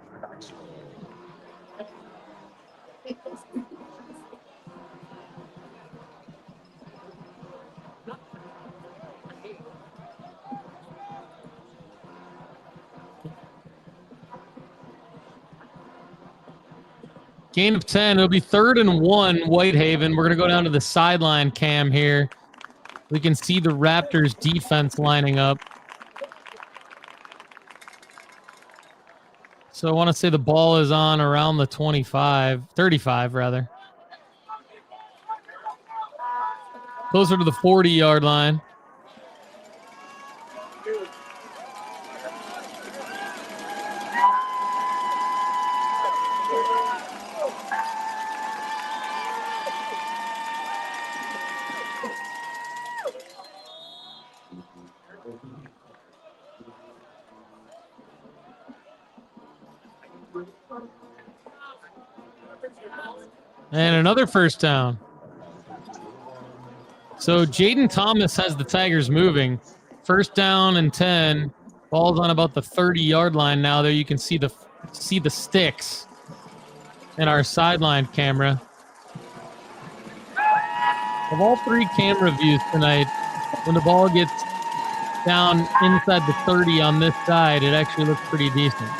Gain of 10. It'll be 3rd and 1, Whitehaven. We're going to go down to the sideline cam here. We can see the Raptors defense lining up. So I want to say the ball is on around the 35 rather. Closer to the 40-yard line. And another first down. So Jaden Thomas has the Tigers moving. First down and 10. Ball's on about the 30-yard line now. There you can see the sticks in our sideline camera. Of all 3 camera views tonight, when the ball gets down inside the 30 on this side, it actually looks pretty decent.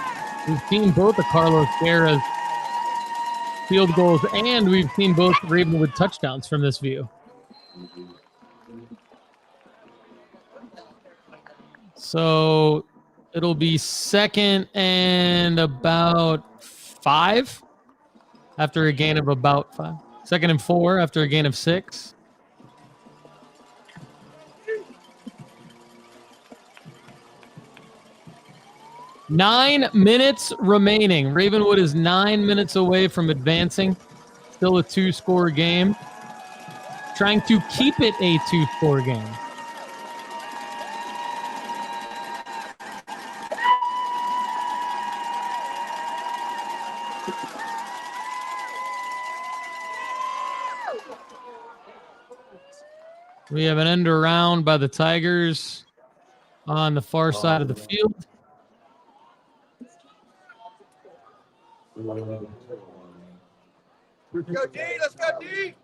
We've seen both of Carlos Guerra's field goals, and we've seen both Ravenwood touchdowns from this view. So it'll be second and about 5 after a gain of about 5. Second and 4 after a gain of 6. Nine minutes remaining. Ravenwood is 9 minutes away from advancing. Still a 2-score game. Trying to keep it a 2-score game. We have an end around by the Tigers on the far side of the field. Let's go D. Let's go D.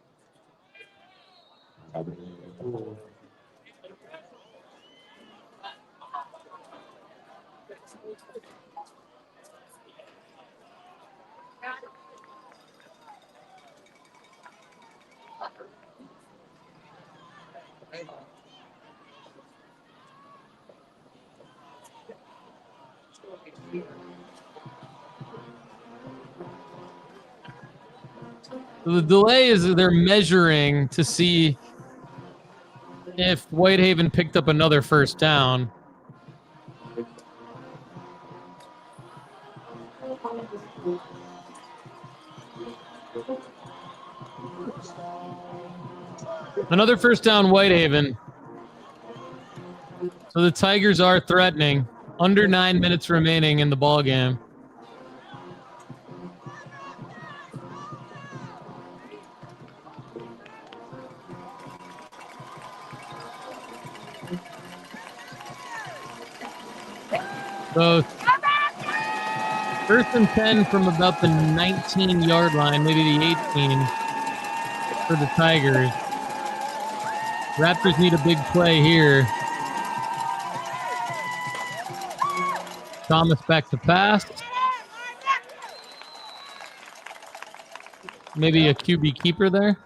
So the delay is they're measuring to see if Whitehaven picked up another first down. Another first down, Whitehaven. So the Tigers are threatening. Under 9 minutes remaining in the ball game. So first and 10 from about the 19-yard line, maybe the 18 for the Tigers. Raptors need a big play here. Thomas back to pass. Maybe a QB keeper there.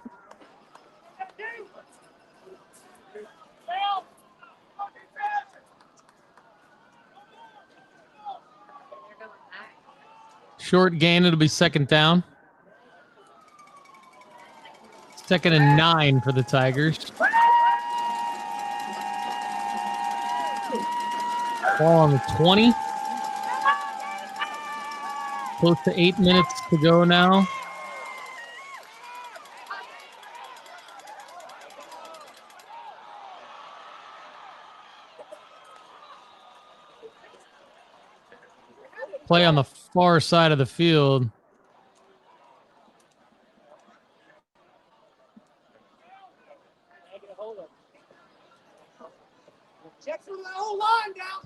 Short gain, it'll be second down. Second and 9 for the Tigers. Ball on the 20. Close to 8 minutes to go now. Play on the far side of the field.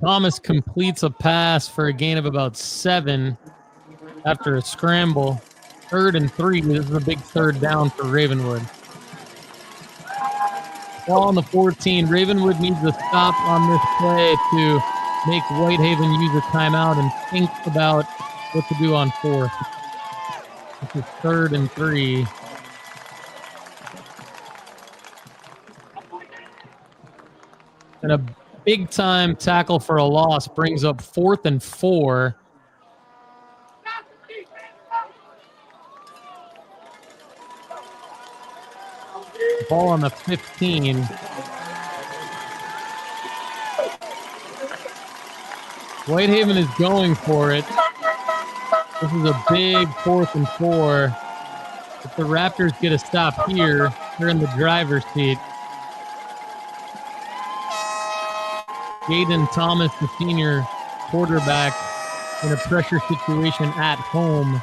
Thomas completes a pass for a gain of about 7 after a scramble. 3rd and 3. This is a big third down for Ravenwood. Ball on the 14. Ravenwood needs a stop on this play to make Whitehaven use a timeout and think about what to do on 4th. This is 3rd and 3. And a big-time tackle for a loss brings up 4th and 4. Ball on the 15. Whitehaven is going for it. This is a big 4th and 4. If the Raptors get a stop here, they're in the driver's seat. Jaden Thomas, the senior quarterback, in a pressure situation at home.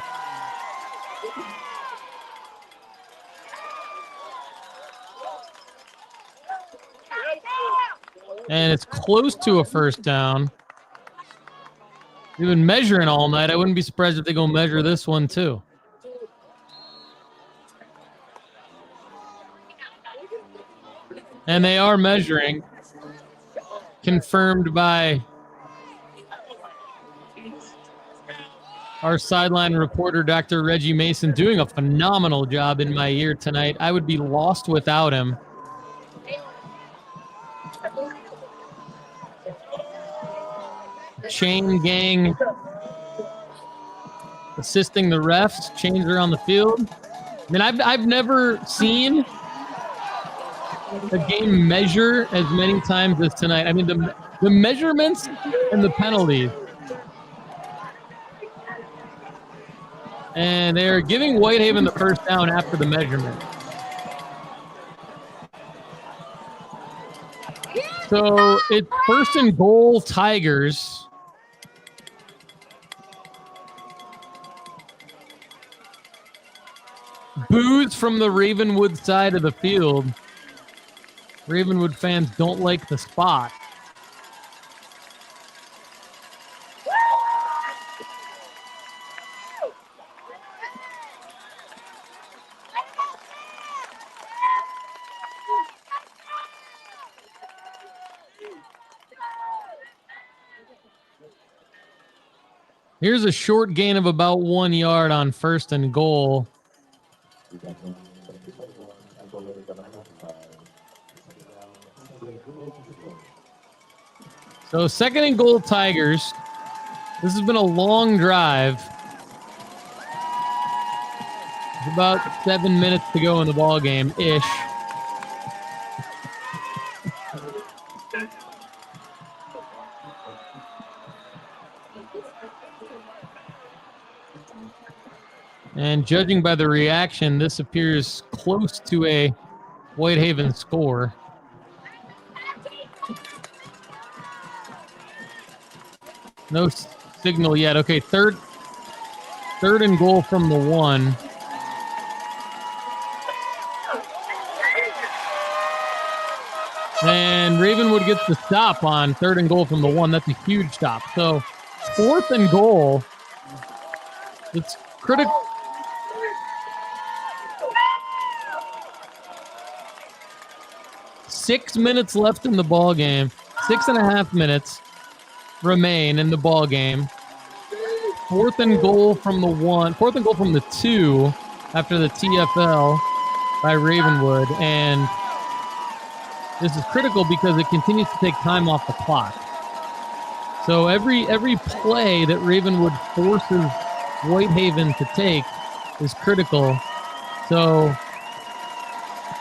And it's close to a first down. We've been measuring all night. I wouldn't be surprised if they go measure this one too. And they are measuring. Confirmed by our sideline reporter, Dr. Reggie Mason, doing a phenomenal job in my ear tonight. I would be lost without him. Chain gang assisting the refs. Chains around the field. I mean, I've never seen a game measure as many times as tonight. I mean, the measurements and the penalties. And they're giving Whitehaven the first down after the measurement. So it's first and goal, Tigers. Boos from the Ravenwood side of the field. Ravenwood fans don't like the spot. Here's a short gain of about 1 yard on first and goal. So second and goal, Tigers. This has been a long drive. There's about 7 minutes to go in the ball game-ish. And judging by the reaction, this appears close to a Whitehaven score. No signal yet. Okay, third and goal from the 1. And Ravenwood gets the stop on third and goal from the 1. That's a huge stop. So fourth and goal. It's critical. Six minutes left in the ball game. 6.5 minutes remain in the ball game. Fourth and goal from the 1. Fourth and goal from the 2 after the TFL by Ravenwood. And this is critical because it continues to take time off the clock. So every play that Ravenwood forces Whitehaven to take is critical. So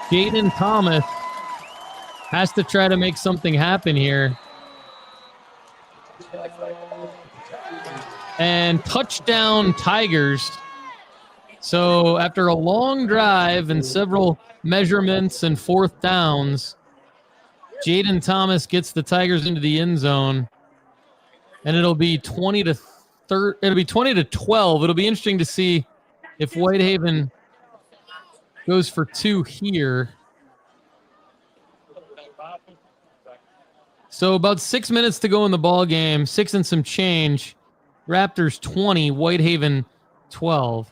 Jaden Thomas has to try to make something happen here. And touchdown, Tigers. So after a long drive and several measurements and fourth downs, Jaden Thomas gets the Tigers into the end zone, and it'll be 20 to 12. It'll be interesting to see if Whitehaven goes for 2 here. So about 6 minutes to go in the ball game, 6 and some change. Raptors 20, Whitehaven 12.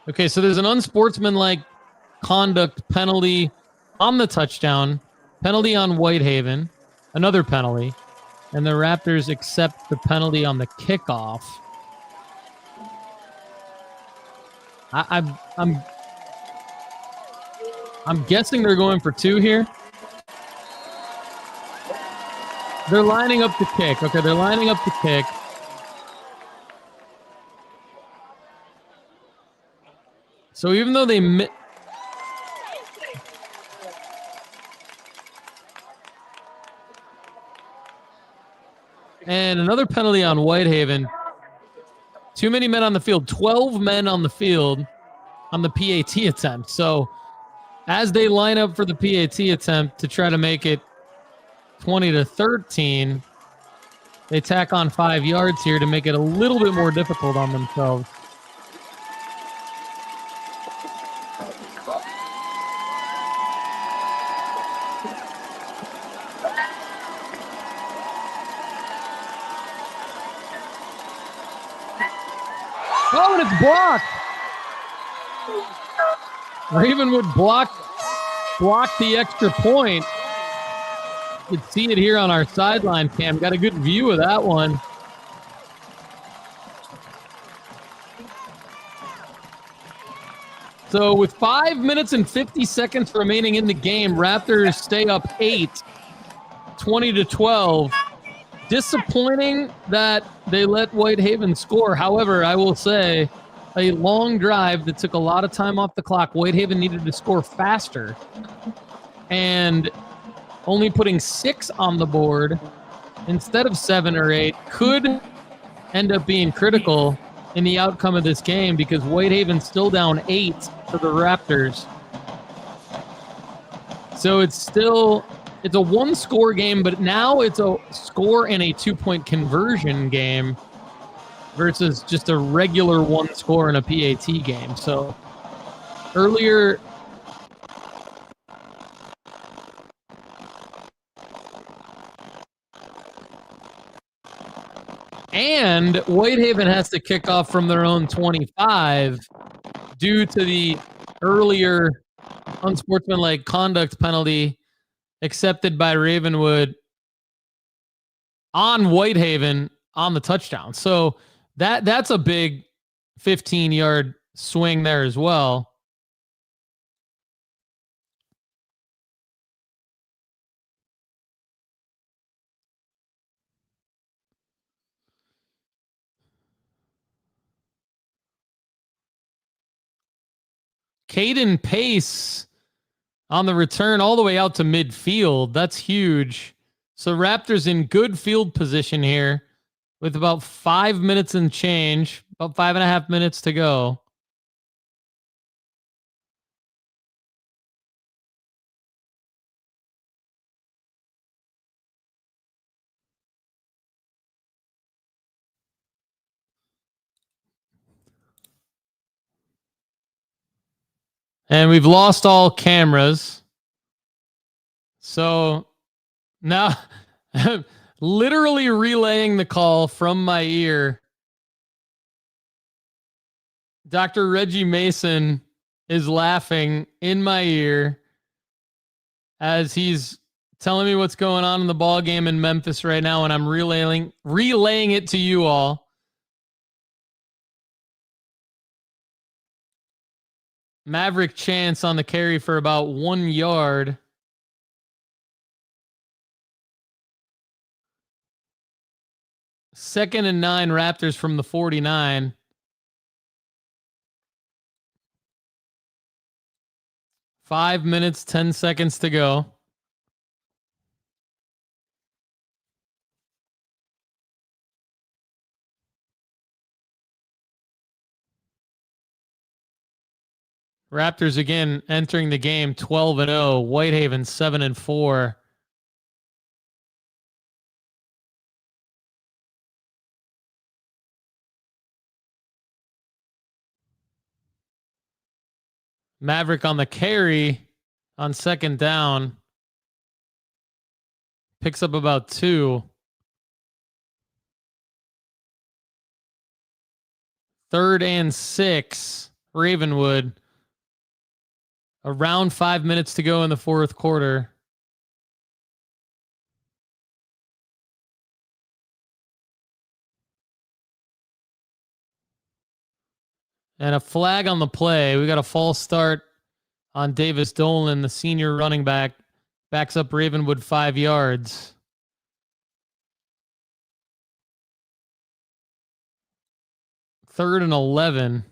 Okay, so there's an unsportsmanlike conduct penalty on the touchdown, penalty on Whitehaven, another penalty, and the Raptors accept the penalty on the kickoff. I'm guessing they're going for 2 here. They're lining up the kick. Okay, they're lining up the kick. So even though they and another penalty on Whitehaven. Too many men on the field. 12 men on the field on the PAT attempt. So as they line up for the PAT attempt to try to make it 20 to 13, They tack on 5 yards here to make it a little bit more difficult on themselves. Oh, and it's blocked. Ravenwood blocked the extra point. You can see it here on our sideline cam. Got a good view of that one. So with 5 minutes and 50 seconds remaining in the game, Raptors stay up 8, 20-12. Disappointing that they let Whitehaven score. However, I will say a long drive that took a lot of time off the clock. Whitehaven needed to score faster. And only putting 6 on the board instead of 7 or 8 could end up being critical in the outcome of this game because Whitehaven's still down 8 to the Raptors. So it's a 1-score game, but now it's a score and a 2-point conversion game versus just a regular 1-score in a PAT game. So earlier, and Whitehaven has to kick off from their own 25 due to the earlier unsportsmanlike conduct penalty accepted by Ravenwood on Whitehaven on the touchdown. So that's a big 15-yard swing there as well. Caden Pace on the return all the way out to midfield. That's huge. So Raptors in good field position here with about 5 minutes and change, about 5.5 minutes to go. And we've lost all cameras. So now, literally relaying the call from my ear, Dr. Reggie Mason is laughing in my ear as he's telling me what's going on in the ball game in Memphis right now, and I'm relaying it to you all. Maverick Chance on the carry for about 1 yard. Second and 9 Raptors from the 49. Five minutes, 10 seconds to go. Raptors again entering the game 12-0. Whitehaven 7-4. Maverick on the carry on second down. Picks up about 2. Third and 6. Ravenwood. Around 5 minutes to go in the fourth quarter. And a flag on the play. We got a false start on Davis Dolan, the senior running back. Backs up Ravenwood 5 yards. Third and 11.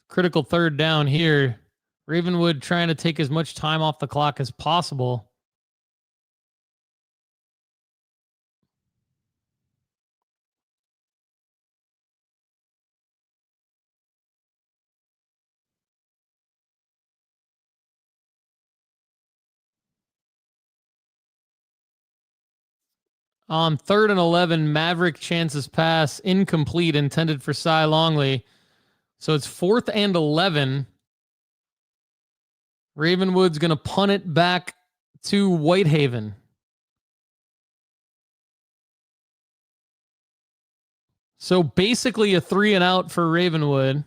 Critical third down here. Ravenwood trying to take as much time off the clock as possible. On 3rd and 11, Maverick chances pass incomplete, intended for Cy Longley. So it's 4th and 11. Ravenwood's going to punt it back to Whitehaven. So basically a 3 and out for Ravenwood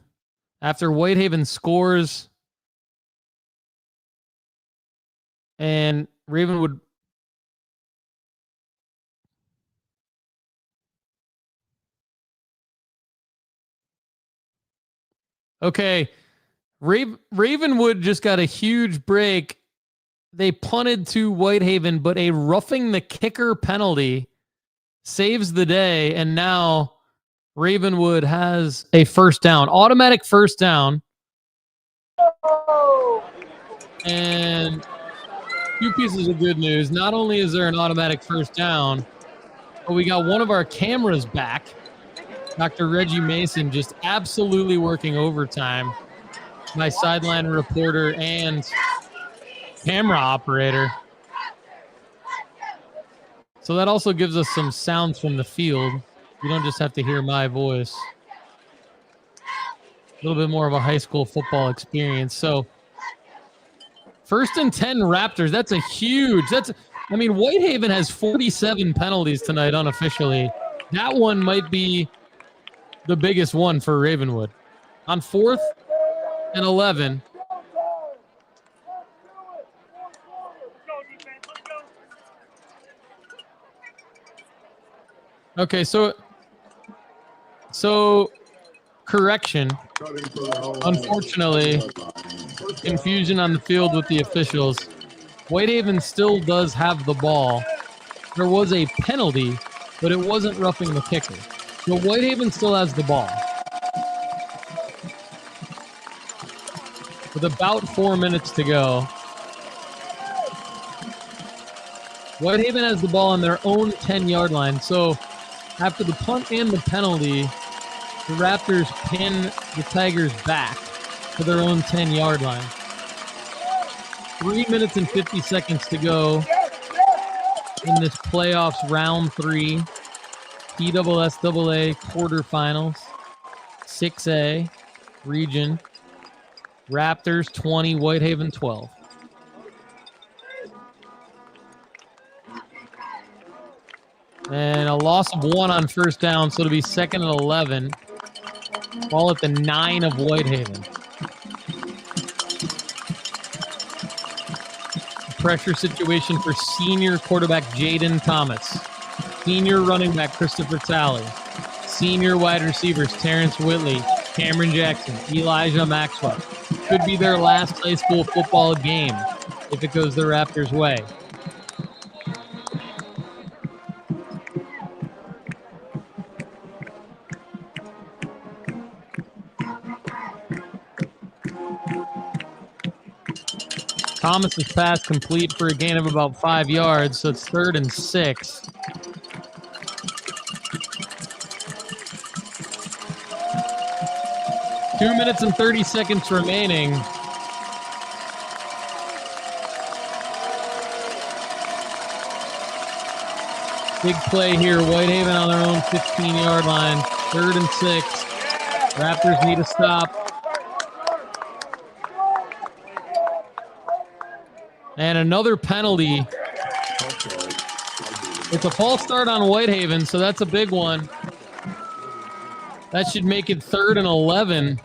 after Whitehaven scores. And Ravenwood. Okay. Ravenwood just got a huge break. They punted to Whitehaven, but a roughing the kicker penalty saves the day. And now Ravenwood has a first down, automatic first down. And 2 pieces of good news. Not only is there an automatic first down, but we got one of our cameras back. Dr. Reggie Mason just absolutely working overtime. My sideline reporter and camera operator. So that also gives us some sounds from the field. You don't just have to hear my voice. A little bit more of a high school football experience. So 1st and 10 Raptors. That's a huge. I mean, Whitehaven has 47 penalties tonight unofficially. That one might be the biggest one for Ravenwood. On 4th and 11. Okay, so correction. Unfortunately, confusion on the field with the officials. Whitehaven still does have the ball. There was a penalty, but it wasn't roughing the kicker. So Whitehaven still has the ball. With about 4 minutes to go. Whitehaven has the ball on their own 10-yard line. So after the punt and the penalty, the Raptors pin the Tigers back to their own 10-yard line. 3 minutes and 50 seconds to go in this playoffs round 3, PSSAA quarterfinals, 6A region. Raptors 20, Whitehaven 12. And a loss of 1 on first down, so it'll be 2nd and 11. Ball at the 9 of Whitehaven. Pressure situation for senior quarterback Jaden Thomas. Senior running back Christopher Talley. Senior wide receivers Terrence Whitley, Cameron Jackson, Elijah Maxwell. Could be their last high school football game if it goes the Raptors' way. Thomas's pass complete for a gain of about 5 yards, so it's 3rd and 6. Two minutes and 30 seconds remaining. Big play here. Whitehaven on their own 15-yard line. 3rd and 6. Raptors need a stop. And another penalty. It's a false start on Whitehaven, so that's a big one. That should make it 3rd and 11.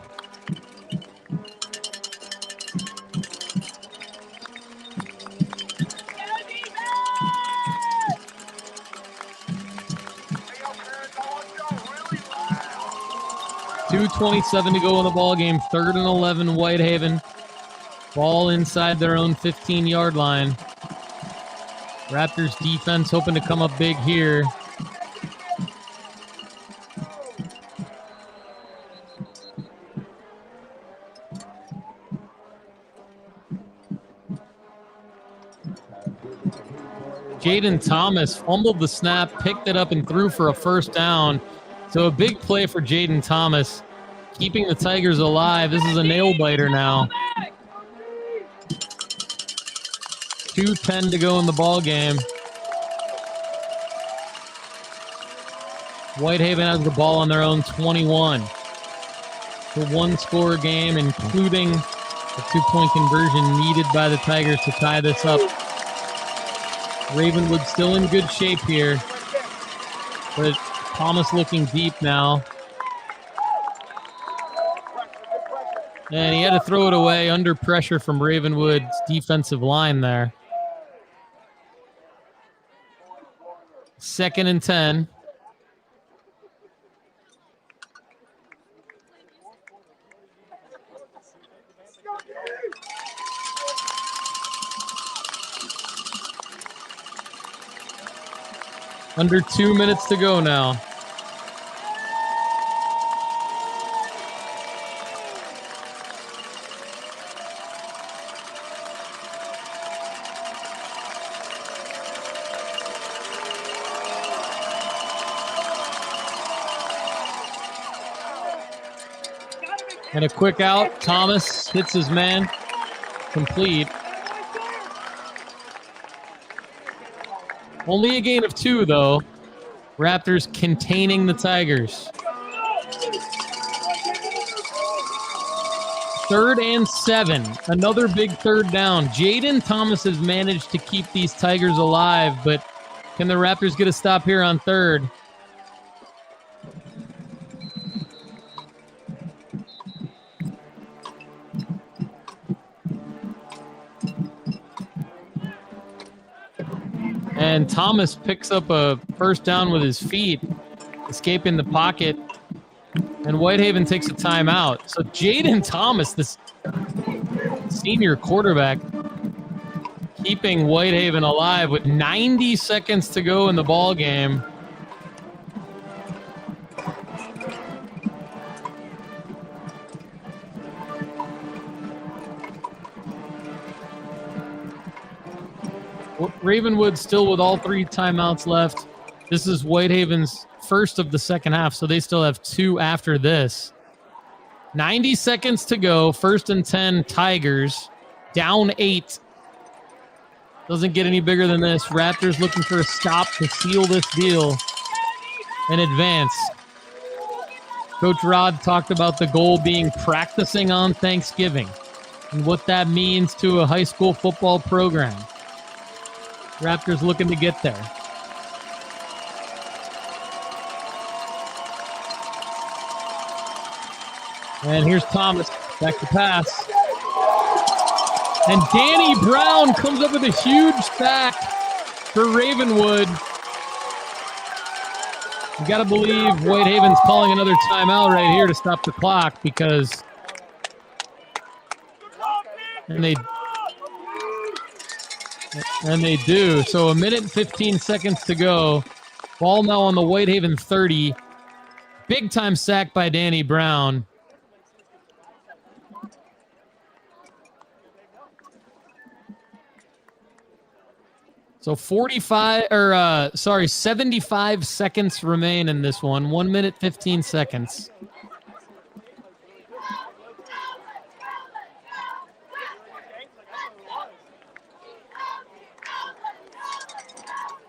.2:27 to go in the ball game. 3rd and 11, Whitehaven. Ball inside their own 15-yard line. Raptors defense hoping to come up big here. Jaden Thomas fumbled the snap, picked it up, and threw for a first down. So a big play for Jaden Thomas, keeping the Tigers alive. This is a nail-biter now. 2:10 to go in the ball game. Whitehaven has the ball on their own 21. The one-score game, including a two-point conversion needed by the Tigers to tie this up. Ravenwood still in good shape here, but Thomas looking deep now. And he had to throw it away under pressure from Ravenwood's defensive line there. 2nd and 10. Under 2 minutes to go now. And a quick out. Thomas hits his man. Complete. Only a gain of 2, though. Raptors containing the Tigers. 3rd and 7. Another big third down. Jaden Thomas has managed to keep these Tigers alive, but can the Raptors get a stop here on 3rd? And Thomas picks up a first down with his feet, escaping the pocket. And Whitehaven takes a timeout. So Jaden Thomas, this senior quarterback, keeping Whitehaven alive with 90 seconds to go in the ball game. Ravenwood still with all 3 timeouts left. This is Whitehaven's first of the second half, so they still have 2 after this. 90 seconds to go. 1st and 10, Tigers. Down 8. Doesn't get any bigger than this. Raptors looking for a stop to seal this deal and advance. Coach Rod talked about the goal being practicing on Thanksgiving and what that means to a high school football program. Raptors looking to get there. And here's Thomas, back to pass. And Danny Brown comes up with a huge sack for Ravenwood. You got to believe Whitehaven's calling another timeout right here to stop the clock because and they do. So 1 minute and 15 seconds to go. Ball now on the Whitehaven 30. Big time sack by Danny Brown. So 75 seconds remain in this one. 1 minute, 15 seconds.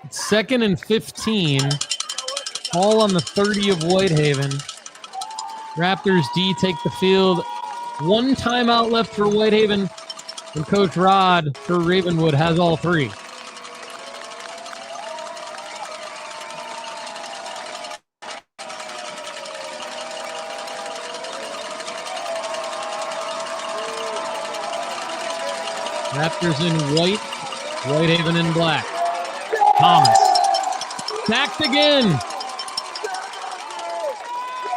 It's 2nd and 15. All on the 30 of Whitehaven. Raptors D take the field. 1 timeout left for Whitehaven. And Coach Rod for Ravenwood has all 3. Raptors in white, Whitehaven in black. Thomas. Sacked again.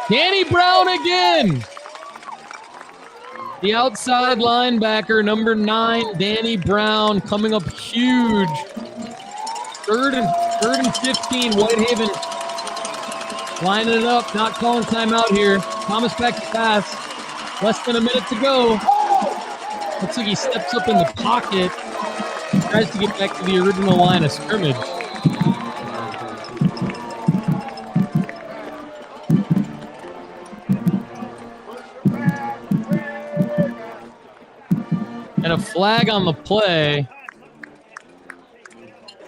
Danny Brown again. The outside linebacker, number 9, Danny Brown, coming up huge. Third and 15, Whitehaven lining it up, not calling timeout here. Thomas back to pass. Less than a minute to go. Looks like he steps up in the pocket, tries to get back to the original line of scrimmage. And a flag on the play.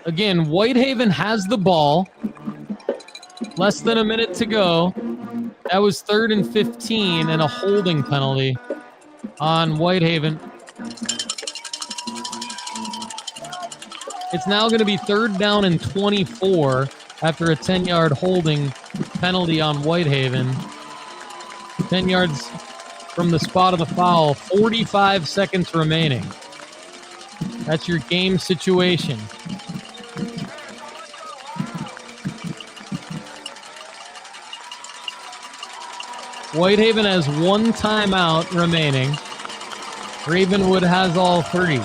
Again, Whitehaven has the ball. Less than a minute to go. That was 3rd and 15 and a holding penalty on Whitehaven. It's now going to be 3rd down and 24 after a 10-yard holding penalty on Whitehaven. 10 yards from the spot of the foul. 45 seconds remaining. That's your game situation. Whitehaven has 1 timeout remaining. Ravenwood has all 3.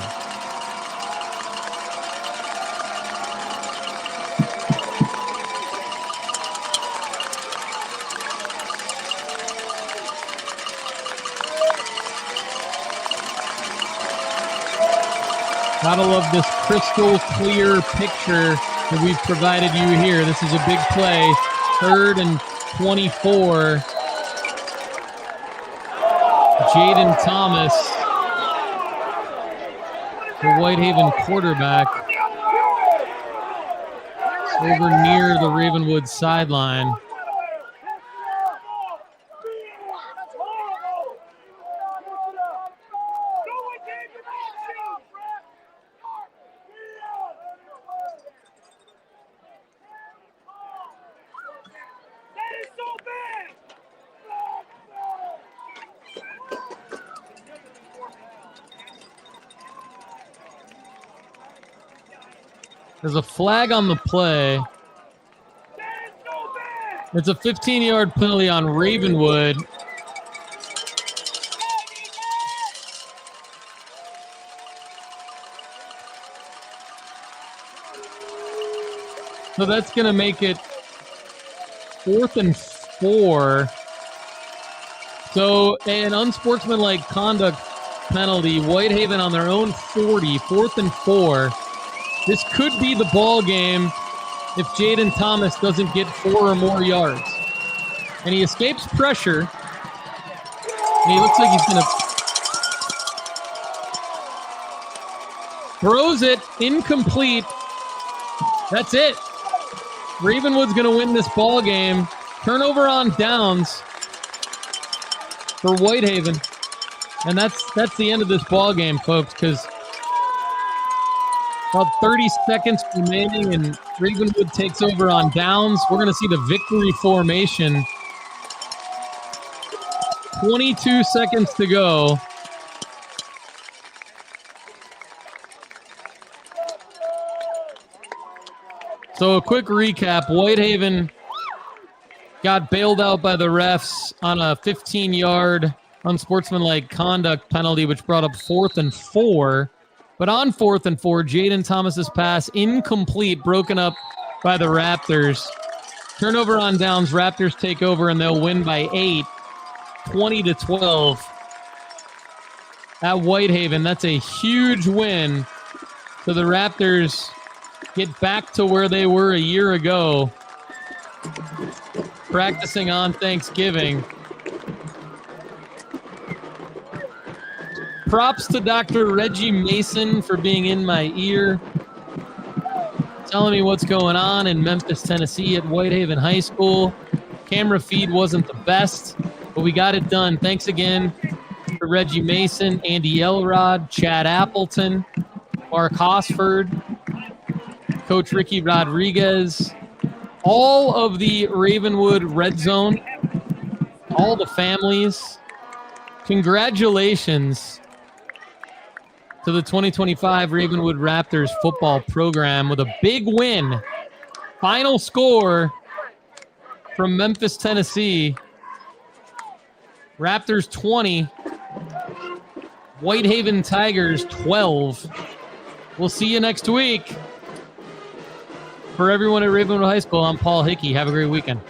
Gotta love this crystal clear picture that we've provided you here. This is a big play. 3rd and 24. Jaden Thomas, the Whitehaven quarterback, over near the Ravenwood sideline. There's a flag on the play. It's a 15-yard penalty on Ravenwood. So that's going to make it 4th and 4. So an unsportsmanlike conduct penalty. Whitehaven on their own 40, 4th and 4. This could be the ball game if Jaden Thomas doesn't get 4 or more yards. And he escapes pressure. And he looks like he's going to... Throws it, incomplete. That's it. Ravenwood's going to win this ball game. Turnover on downs for Whitehaven. And that's the end of this ball game, folks, because about 30 seconds remaining, and Ravenwood takes over on downs. We're going to see the victory formation. 22 seconds to go. So a quick recap. Whitehaven got bailed out by the refs on a 15-yard unsportsmanlike conduct penalty, which brought up 4th and 4. But on 4th and 4, Jaden Thomas's pass incomplete, broken up by the Raptors. Turnover on downs, Raptors take over, and they'll win by 8, 20-12 at Whitehaven. That's a huge win. So the Raptors get back to where they were a year ago, practicing on Thanksgiving. Props to Dr. Reggie Mason for being in my ear, telling me what's going on in Memphis, Tennessee at Whitehaven High School. Camera feed wasn't the best, but we got it done. Thanks again to Reggie Mason, Andy Elrod, Chad Appleton, Mark Hosford, Coach Ricky Rodriguez, all of the Ravenwood Red Zone, all the families. Congratulations to the 2025 Ravenwood Raptors football program with a big win. Final score from Memphis, Tennessee. Raptors 20, Whitehaven Tigers 12. We'll see you next week. For everyone at Ravenwood High School, I'm Paul Hickey. Have a great weekend.